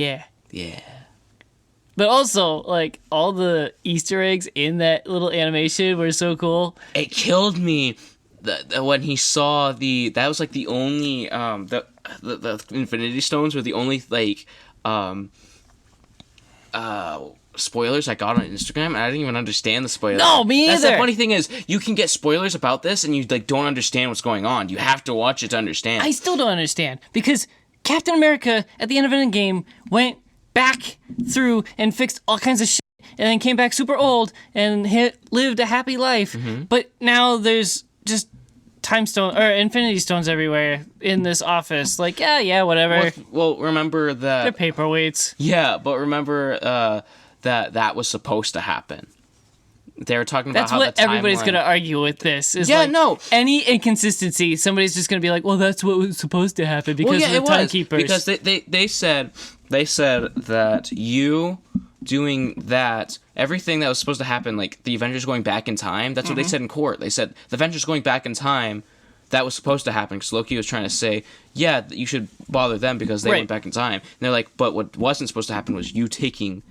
But also, like, all the Easter eggs in that little animation were so cool. It killed me when he saw that was like the only the Infinity Stones were the only like spoilers I got on Instagram, and I didn't even understand the spoilers. No, me either. That's the funny thing is, you can get spoilers about this, and you like don't understand what's going on. You have to watch it to understand. I still don't understand, because Captain America at the end of Endgame went back through and fixed all kinds of shit, and then came back super old and lived a happy life. But now there's just time stone or Infinity Stones everywhere in this office. Like, yeah, whatever. Well, remember that they're paperweights. Yeah, but remember that was supposed to happen. They were talking about that's how what the everybody's going to argue with this. Is any inconsistency, somebody's just going to be like, well, that's what was supposed to happen because of the timekeepers. Because they said that you doing that, everything that was supposed to happen, like the Avengers going back in time, that's what they said in court. They said the Avengers going back in time, that was supposed to happen, because Loki was trying to say, yeah, you should bother them because they went back in time. And they're like, but what wasn't supposed to happen was you taking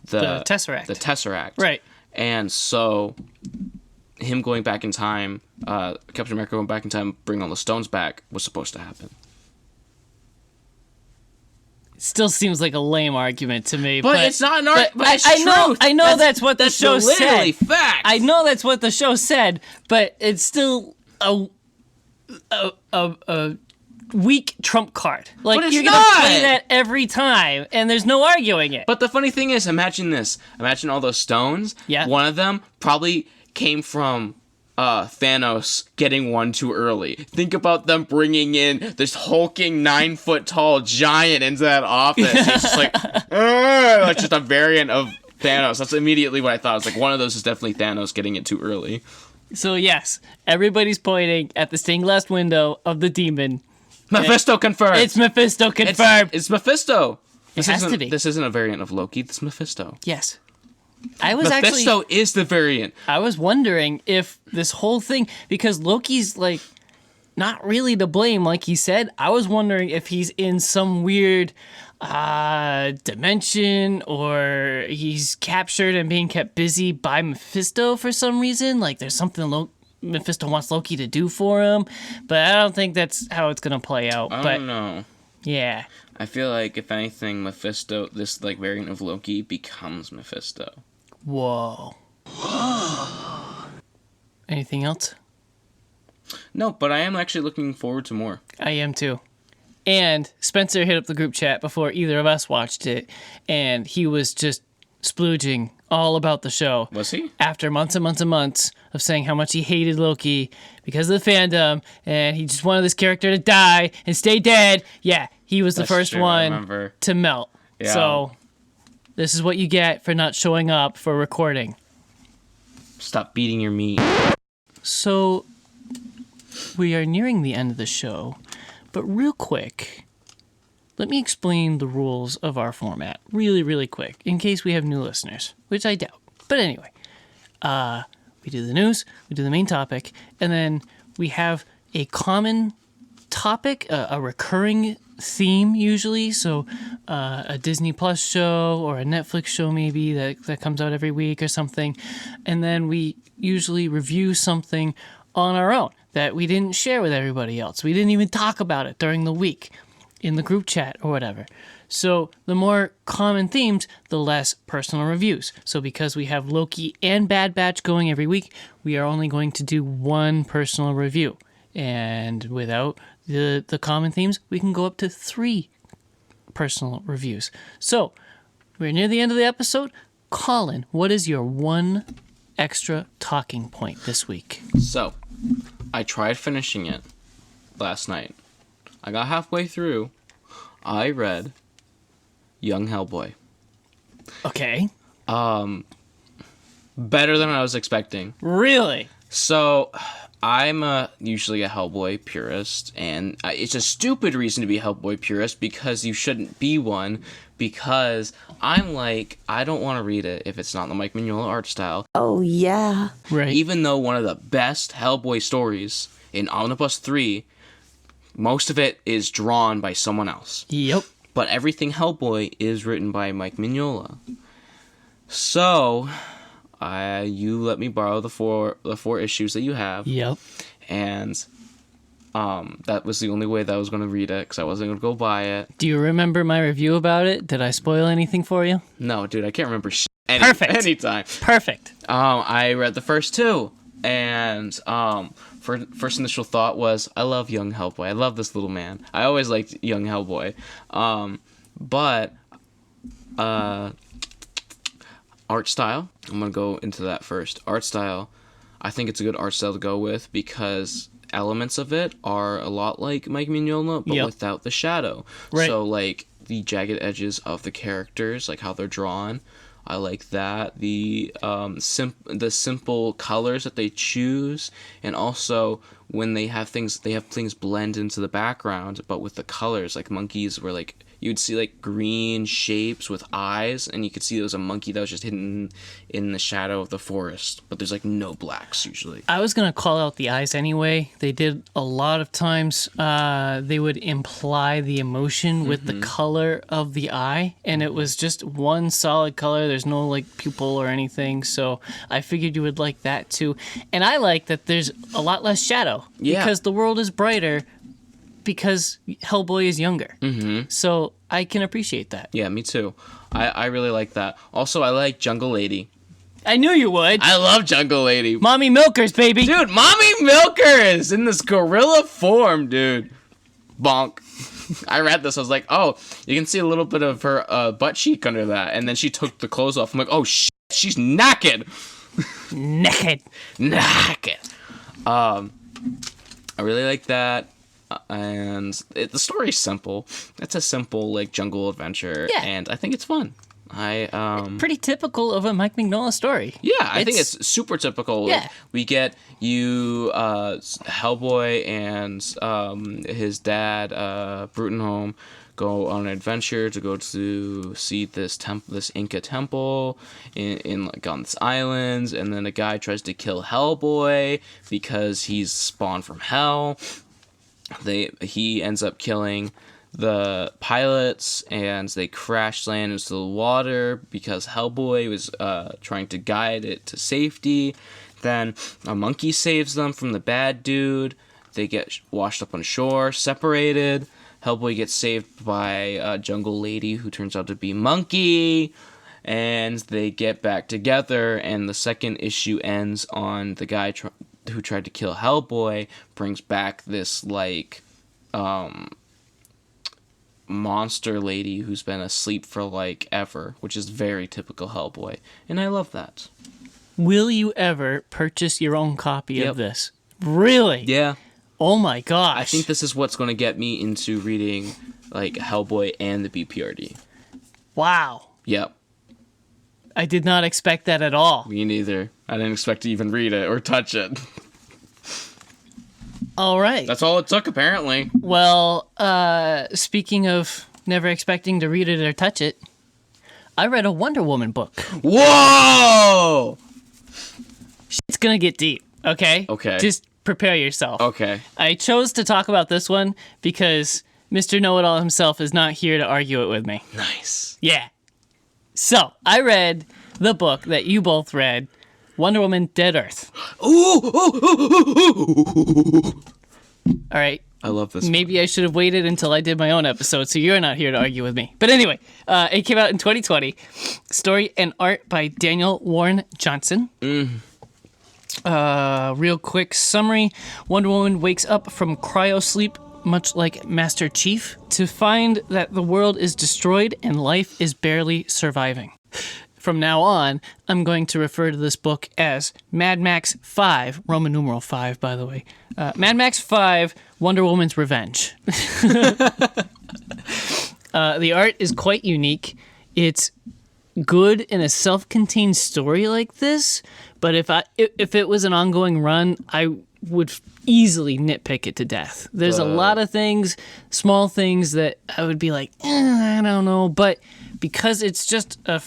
the Tesseract. The Tesseract. Right. And so him going back in time, Captain America going back in time, bring all the stones back, was supposed to happen. still seems like a lame argument to me. But it's not an argument. But it's I know that's what the show said. That's literally fact. I know that's what the show said, but it's still a weak trump card. Like, but it's you're gonna not. play that every time, and there's no arguing it. But the funny thing is, imagine this. Imagine all those stones. Yeah. One of them probably came from Thanos getting one too early. Think about them bringing in this hulking 9-foot-tall giant into that office. He's just like just a variant of Thanos. That's immediately what I thought. I was like, one of those is definitely Thanos getting it too early. So yes, everybody's pointing at the stained glass window of the demon. Mephisto confirmed. It's Mephisto confirmed. It's Mephisto. It has to be. This isn't a variant of Loki. It's Mephisto. Yes. Mephisto is the variant. I was wondering if this whole thing, because Loki's like not really to blame, like he said. I was wondering if he's in some weird dimension, or he's captured and being kept busy by Mephisto for some reason. Like there's something Mephisto wants Loki to do for him, but I don't think that's how it's gonna play out. I don't know. Yeah. I feel like if anything, Mephisto, this like variant of Loki, becomes Mephisto. Whoa. Anything else? No, but I am actually looking forward to more. I am too. And Spencer hit up the group chat before either of us watched it, and he was just splooging all about the show. Was he? After months and months and months of saying how much he hated Loki because of the fandom, and he just wanted this character to die and stay dead. Yeah, he was the first one to melt. Yeah. So this is what you get for not showing up for recording. Stop beating your meat. So we are nearing the end of the show, but real quick, let me explain the rules of our format really, really quick, in case we have new listeners, which I doubt. But anyway, we do the news, we do the main topic, and then we have a common topic, a recurring theme usually. So a Disney Plus show or a Netflix show maybe that comes out every week or something. And then we usually review something on our own that we didn't share with everybody else. We didn't even talk about it during the week in the group chat or whatever. So the more common themes, the less personal reviews. So because we have Loki and Bad Batch going every week, we are only going to do one personal review. And without the common themes, we can go up to 3 personal reviews. So we're near the end of the episode. Collin, what is your one extra talking point this week? So, I tried finishing it last night. I got halfway through. I read Young Hellboy. Okay. Better than I was expecting. Really? So, I'm usually a Hellboy purist, and it's a stupid reason to be a Hellboy purist because you shouldn't be one, because I'm like, I don't want to read it if it's not the Mike Mignola art style. Oh, yeah. Right. Even though one of the best Hellboy stories in Omnibus 3, most of it is drawn by someone else. Yep. But everything Hellboy is written by Mike Mignola. So, you let me borrow the four issues that you have. Yep. And that was the only way that I was going to read it, because I wasn't going to go buy it. Do you remember my review about it? Did I spoil anything for you? No, dude, I can't remember Perfect. anytime. Perfect. I read the first 2, and first initial thought was, I love young Hellboy. I love this little man. I always liked young Hellboy. But art style, I'm going to go into that first. Art style, I think it's a good art style to go with because elements of it are a lot like Mike Mignola, but without the shadow. Right. So, like, the jagged edges of the characters, like how they're drawn, I like that. The simple colors that they choose, and also when they have things blend into the background, but with the colors, like monkeys were like, you would see like green shapes with eyes, and you could see there was a monkey that was just hidden in the shadow of the forest, but there's like no blacks usually. I was going to call out the eyes anyway. They did a lot of times, they would imply the emotion with the color of the eye, and it was just one solid color. There's no like pupil or anything, so I figured you would like that too. And I like that there's a lot less shadow because the world is brighter because Hellboy is younger. So I can appreciate that. Yeah, me too. I really like that. Also, I like Jungle Lady. I knew you would. I love Jungle Lady. Mommy Milkers, baby. Dude, Mommy Milkers in this gorilla form, dude. Bonk. I read this. I was like, oh, you can see a little bit of her butt cheek under that. And then she took the clothes off. I'm like, oh, shit, she's naked. Naked. I really like that. And the story's simple. It's a simple, like, jungle adventure. Yeah. And I think it's fun. Pretty typical of a Mike Mignola story. Yeah, I think it's super typical. Yeah. Like, we get Hellboy and his dad, Brutenholm, go on an adventure to go to see this Inca temple in like on this island, and then a guy tries to kill Hellboy because he's spawned from hell. He ends up killing the pilots, and they crash land into the water because Hellboy was trying to guide it to safety. Then a monkey saves them from the bad dude. They get washed up on shore, separated. Hellboy gets saved by a jungle lady who turns out to be Monkey, and they get back together, and the second issue ends on the guy who tried to kill Hellboy brings back this, like, monster lady who's been asleep for, like, ever, which is very typical Hellboy, and I love that. Will you ever purchase your own copy Yep. of this? Really? Yeah. Oh my gosh. I think this is what's going to get me into reading, like, Hellboy and the BPRD. Wow. Yep. I did not expect that at all. Me neither. I didn't expect to even read it or touch it. All right. That's all it took, apparently. Well, speaking of never expecting to read it or touch it, I read a Wonder Woman book. Whoa! It's gonna get deep, okay? Okay. Just prepare yourself. Okay. I chose to talk about this one because Mr. Know-It-All himself is not here to argue it with me. Nice. Yeah. So, I read the book that you both read, Wonder Woman Dead Earth. Ooh! All right. I love this. Maybe I should have waited until I did my own episode, so you're not here to argue with me. But anyway, it came out in 2020. Story and art by Daniel Warren Johnson. Real quick summary. Wonder Woman wakes up from cryosleep, much like Master Chief, to find that the world is destroyed and life is barely surviving. From now on, I'm going to refer to this book as Mad Max 5, Roman numeral 5, by the way. Mad Max 5, Wonder Woman's Revenge. The art is quite unique. It's good in a self-contained story like this, but if it was an ongoing run, I would easily nitpick it to death. There's a lot of things, small things that I would be like, I don't know, but because it's just a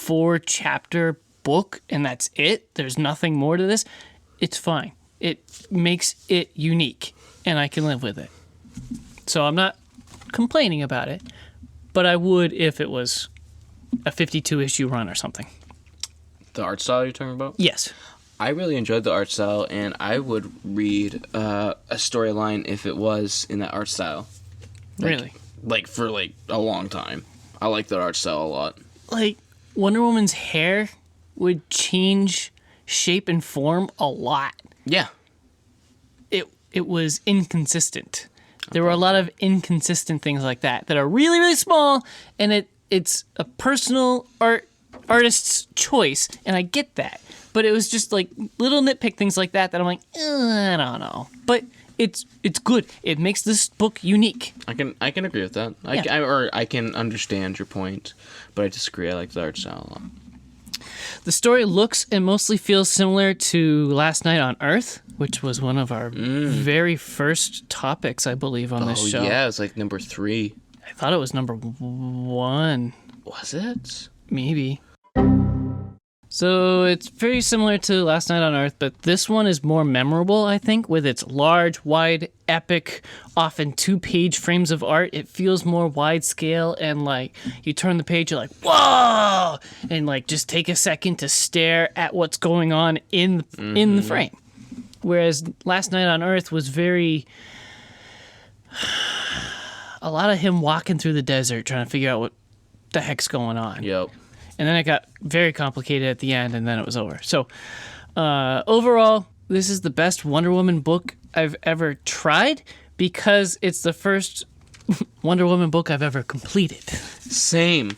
4-chapter book and that's it, there's nothing more to this, it's fine. It makes it unique and I can live with it. So I'm not complaining about it, but I would if it was a 52-issue run or something. The art style you're talking about? Yes. I really enjoyed the art style, and I would read a storyline if it was in that art style. Really? Like, for, like, a long time. I like that art style a lot. Like, Wonder Woman's hair would change shape and form a lot. Yeah. It was inconsistent. There were a lot of inconsistent things like that are really, really small, and it's a personal artist's choice, and I get that. But it was just like little nitpick things like that I'm like, I don't know. But it's good. It makes this book unique. I can agree with that. Yeah. I can understand your point, but I disagree. I like the art style a lot. The story looks and mostly feels similar to Last Night on Earth, which was one of our very first topics, I believe, on this show. Yeah, it's like number 3. I thought it was number 1. Was it? Maybe. So it's very similar to Last Night on Earth, but this one is more memorable, I think, with its large, wide, epic, often 2-page frames of art. It feels more wide scale, and like you turn the page, you're like, whoa! And like just take a second to stare at what's going on in the frame. Whereas Last Night on Earth was very a lot of him walking through the desert trying to figure out what the heck's going on. Yep. And then it got very complicated at the end, and then it was over. So overall, this is the best Wonder Woman book I've ever tried because it's the first Wonder Woman book I've ever completed. Same.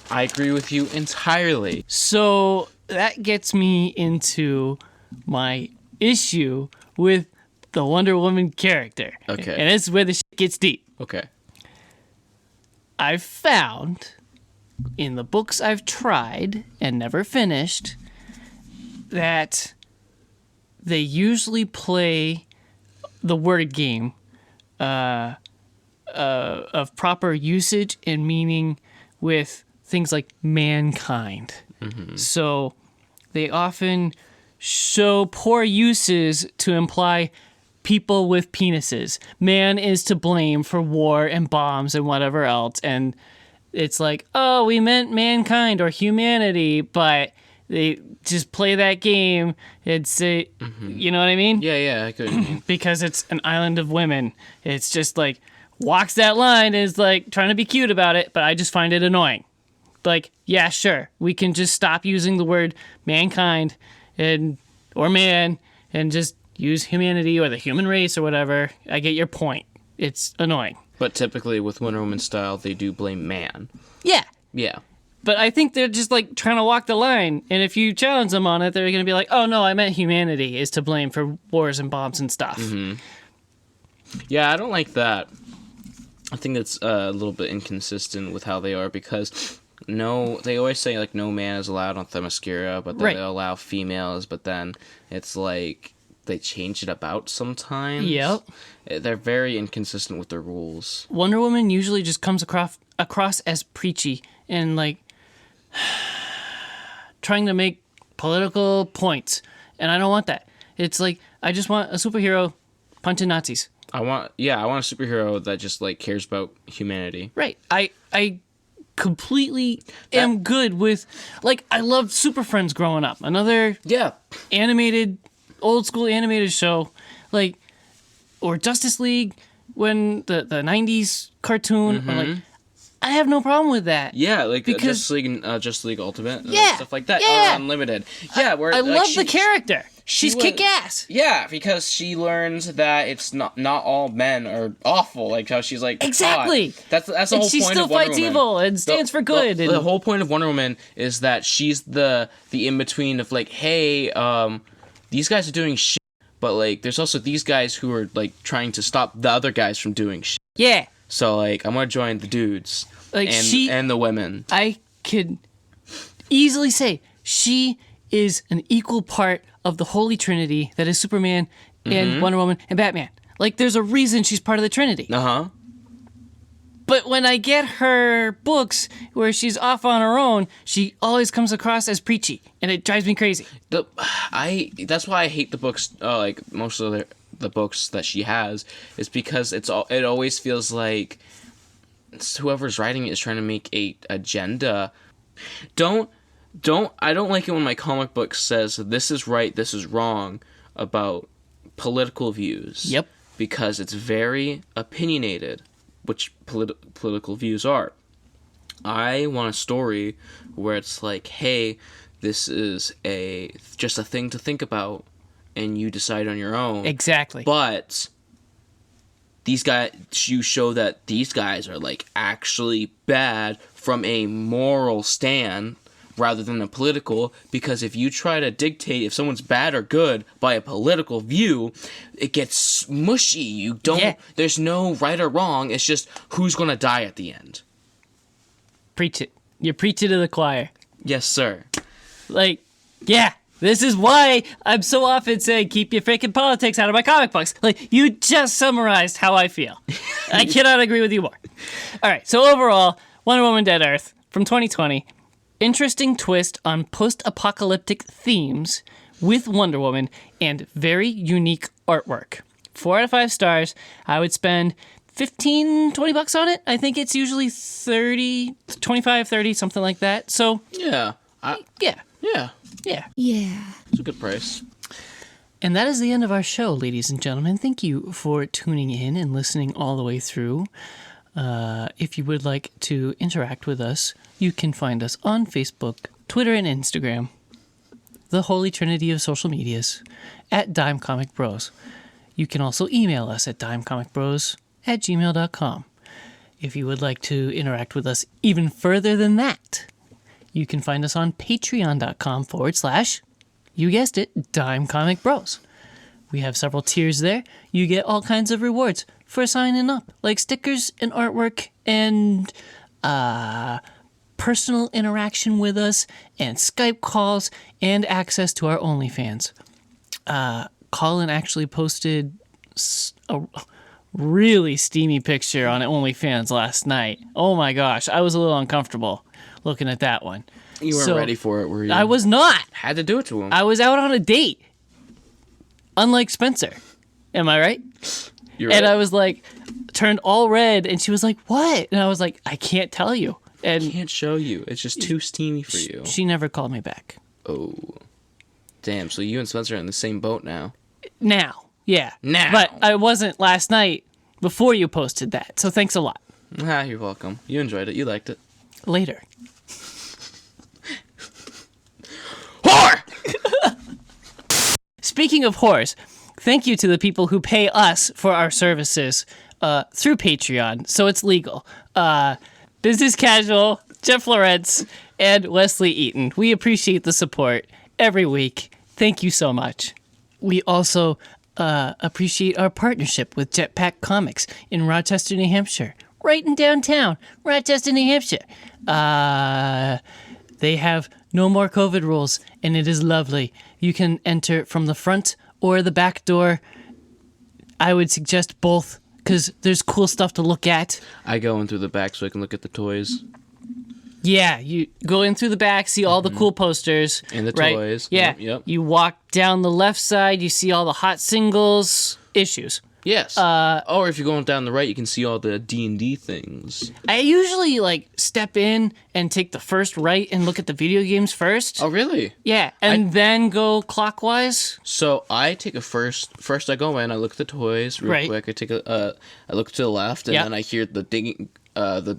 I agree with you entirely. So that gets me into my issue with the Wonder Woman character. Okay. And this is where the shit gets deep. Okay. I've found in the books I've tried and never finished that they usually play the word game of proper usage and meaning with things like mankind. Mm-hmm. So they often show poor uses to imply people with penises. Man is to blame for war and bombs and whatever else. And it's like, oh, we meant mankind or humanity, but they just play that game and say, you know what I mean? Yeah, I get what you mean. Because it's an island of women. It's just like, walks that line and is like trying to be cute about it, but I just find it annoying. Like, yeah, sure, we can just stop using the word mankind or man and just use humanity or the human race or whatever. I get your point. It's annoying. But typically with Wonder Woman style, they do blame man. Yeah. Yeah. But I think they're just like trying to walk the line. And if you challenge them on it, they're going to be like, oh, no, I meant humanity is to blame for wars and bombs and stuff. Mm-hmm. Yeah, I don't like that. I think that's a little bit inconsistent with how they are because they always say like no man is allowed on Themyscira, but then they allow females, but then it's like they change it about sometimes. Yep. They're very inconsistent with their rules. Wonder Woman usually just comes across as preachy and like trying to make political points, and I don't want that. It's like I just want a superhero punching Nazis. I want a superhero that just like cares about humanity. Right. I completely am good with, like, I loved Super Friends growing up. Another old school animated show, like, or Justice League when the 90s cartoon, or like, I have no problem with that. Yeah, like because Justice League Ultimate, and yeah, stuff like that. Yeah. Or Unlimited. Yeah, where I love the character. She's kick-ass. Yeah, because she learns that it's not all men are awful. Like how she's like exactly. That's the whole point of Wonder Woman. She still fights evil and stands for good. The whole point of Wonder Woman is that she's the in between of like, hey, these guys are doing shit, but like there's also these guys who are like trying to stop the other guys from doing shit. Yeah. So like I'm gonna join the dudes, like and the women. I could easily say she is an equal part of the Holy Trinity that is Superman and Wonder Woman and Batman. Like, there's a reason she's part of the Trinity. Uh-huh. But when I get her books where she's off on her own, she always comes across as preachy, and it drives me crazy. That's why I hate the books, like most of the books that she has, is because it always feels like whoever's writing it is trying to make a agenda. I don't like it when my comic book says this is right, this is wrong about political views. Yep. Because it's very opinionated, which political views are. I want a story where it's like, hey, this is just a thing to think about, and you decide on your own. Exactly. But these guys, you show that these guys are like actually bad from a moral stand rather than a political, because if you try to dictate if someone's bad or good by a political view, it gets mushy. There's no right or wrong, it's just who's gonna die at the end. Preach it. You're preaching to the choir. Yes, sir. Like, yeah, this is why I'm so often saying keep your freaking politics out of my comic books. Like, you just summarized how I feel. I cannot agree with you more. All right, so overall, Wonder Woman Dead Earth from 2020. Interesting twist on post-apocalyptic themes with Wonder Woman and very unique artwork. 4 out of 5 stars. I would spend $15-20 on it. I think it's usually 30, 25, 30, something like that. So yeah. Yeah. It's a good price. And that is the end of our show, ladies and gentlemen. Thank you for tuning in and listening all the way through. If you would like to interact with us, you can find us on Facebook, Twitter, and Instagram, the holy trinity of social medias, at dimecomicbros. You can also email us at dimecomicbros@gmail.com. If you would like to interact with us even further than that, you can find us on patreon.com/ you guessed it, dimecomicbros. We have several tiers there. You get all kinds of rewards for signing up, like stickers and artwork and personal interaction with us and Skype calls and access to our OnlyFans. Collin actually posted a really steamy picture on OnlyFans last night. Oh my gosh, I was a little uncomfortable looking at that one. You weren't ready for it, were you? I was not. Had to do it to him. I was out on a date. Unlike Spencer. Am I right? You're right. And I was like, turned all red, and she was like, what? And I was like, I can't tell you. And I can't show you. It's just too steamy for you. She never called me back. Oh. Damn, so you and Spencer are in the same boat now. Now. Yeah. Now. But I wasn't last night before you posted that, so thanks a lot. You're welcome. You enjoyed it. You liked it. Later. Whore! Speaking of whores, thank you to the people who pay us for our services through Patreon, so it's legal. Business Casual, Jeff Lawrence, and Wesley Eaton. We appreciate the support every week. Thank you so much. We also appreciate our partnership with Jetpack Comics in Rochester, New Hampshire. Right in downtown, Rochester, New Hampshire. They have no more COVID rules, and it is lovely. You can enter from the front or the back door. I would suggest both, because there's cool stuff to look at. I go in through the back so I can look at the toys. Yeah, you go in through the back, see all the cool posters. And the right? toys. Yeah. Yep. You walk down the left side, you see all the hot singles issues. Yes. Or if you're going down the right, you can see all the D&D things. I usually step in and take the first right and look at the video games first. Oh, really? Yeah, and then go clockwise. So I take a first I go in, I look at the toys real quick. I take I look to the left, and then I hear the digging, the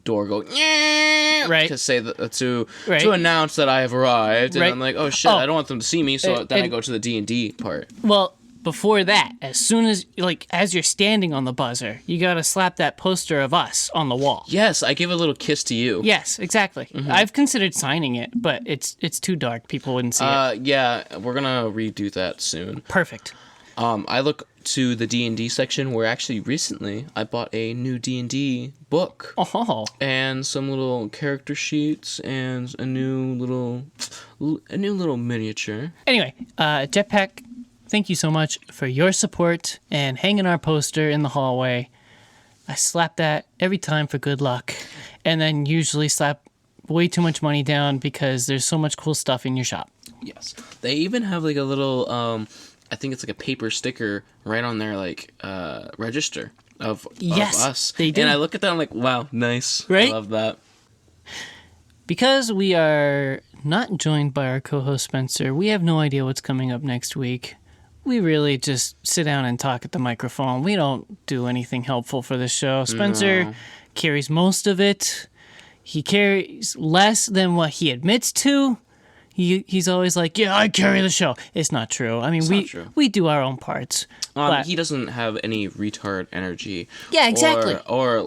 door go, right, to say that, to announce that I have arrived, and I'm like, oh shit, I don't want them to see me, so then I go to the D&D part. Well, before that, as soon as as you're standing on the buzzer, you gotta slap that poster of us on the wall. Yes, I give a little kiss to you. Yes, exactly. Mm-hmm. I've considered signing it, but it's too dark. People wouldn't see it. Yeah, we're gonna redo that soon. Perfect. I look to the D&D section where actually recently I bought a new D&D book. Oh. And some little character sheets and a new little miniature. Anyway, Jetpack, thank you so much for your support and hanging our poster in the hallway. I slap that every time for good luck, and then usually slap way too much money down because there's so much cool stuff in your shop. Yes. They even have a little I think it's a paper sticker right on their register of us. They do. And I look at that, I'm like, wow, nice. Right? I love that. Because we are not joined by our co-host Spencer, we have no idea what's coming up next week. We really just sit down and talk at the microphone. We don't do anything helpful for this show. Spencer carries most of it. He carries less than what he admits to. He's always like, yeah, I carry the show. It's not true. I mean, we do our own parts. But he doesn't have any retard energy. Yeah, exactly. Or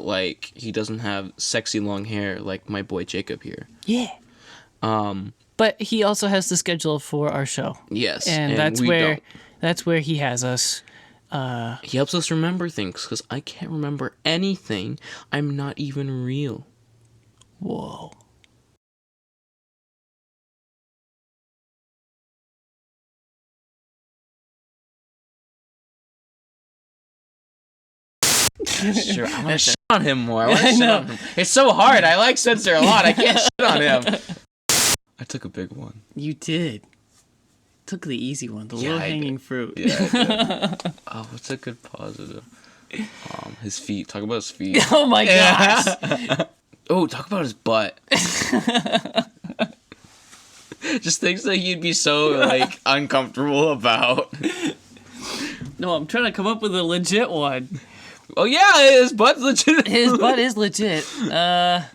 he doesn't have sexy long hair like my boy Jacob here. Yeah. But he also has the schedule for our show. Yes. And that's where he has us. He helps us remember things, because I can't remember anything. I'm not even real. Whoa. Sure, I'm gonna shit on him more. It's so hard. I like Spencer a lot. I can't shit on him. I took a big one. You did. Took the easy one, the low-hanging fruit. Yeah, I did. Oh, what's a good positive? His feet. Talk about his feet. Oh my gosh. Oh, talk about his butt. Just things that you'd be so uncomfortable about. No, I'm trying to come up with a legit one. Oh yeah, his butt's legit. His butt is legit. I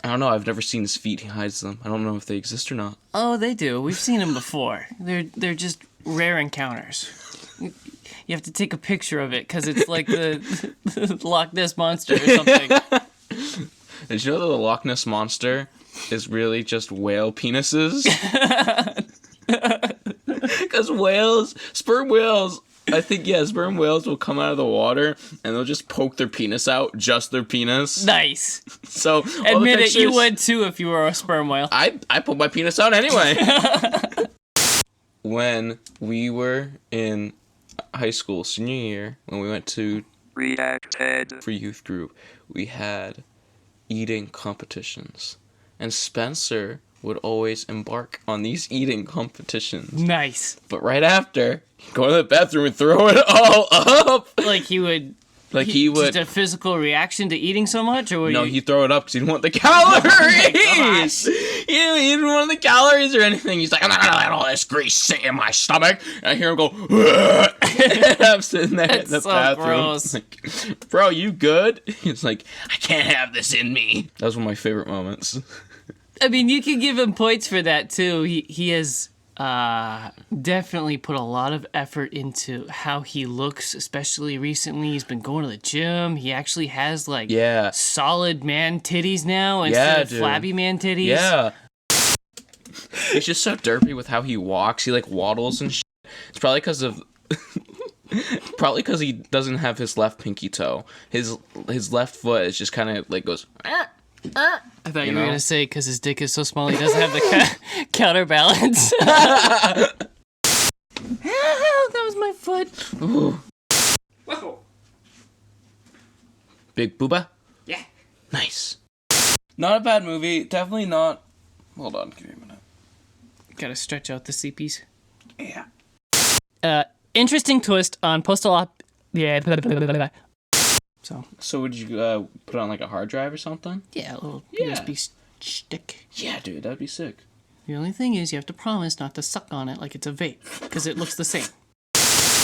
don't know. I've never seen his feet. He hides them. I don't know if they exist or not. Oh, they do. We've seen them before. They're just rare encounters. You have to take a picture of it because it's like the Loch Ness Monster or something. Did you know that the Loch Ness Monster is really just whale penises? Because sperm whales, I think, sperm whales will come out of the water and they'll just poke their penis out, just their penis. Nice. So admit it, you would too if you were a sperm whale. I poke my penis out anyway. When we were in high school, senior year, when we went to Redacted. for youth group, we had eating competitions. And Spencer would always embark on these eating competitions. Nice. But right after, he'd go to the bathroom and throw it all up. Like he would. He would. Just a physical reaction to eating so much, or No, he'd throw it up because he didn't want the calories. He didn't want the calories or anything. He's like, I'm not gonna let all this grease sit in my stomach. And I hear him go, and I'm sitting there in the so bathroom. gross. Like, bro, you good? He's like, I can't have this in me. That was one of my favorite moments. I mean, you can give him points for that too. He has definitely put a lot of effort into how he looks, especially recently. He's been going to the gym. He actually has like solid man titties now instead of flabby man titties. Yeah. He's just so derpy with how he walks. He like waddles and shit. It's probably because of he doesn't have his left pinky toe. His left foot is just kind of like goes. I thought you were gonna say because his dick is so small he doesn't have the counterbalance. That was my foot. Ooh. Whoa. Big booba? Yeah. Nice. Not a bad movie. Definitely not. Hold on, give me a minute. Gotta stretch out the CPs. Yeah. Interesting twist on postal op. Yeah. So would you put it on like a hard drive or something? Yeah, a little Yeah. USB stick. Yeah, dude, that'd be sick. The only thing is you have to promise not to suck on it like it's a vape, because it looks the same.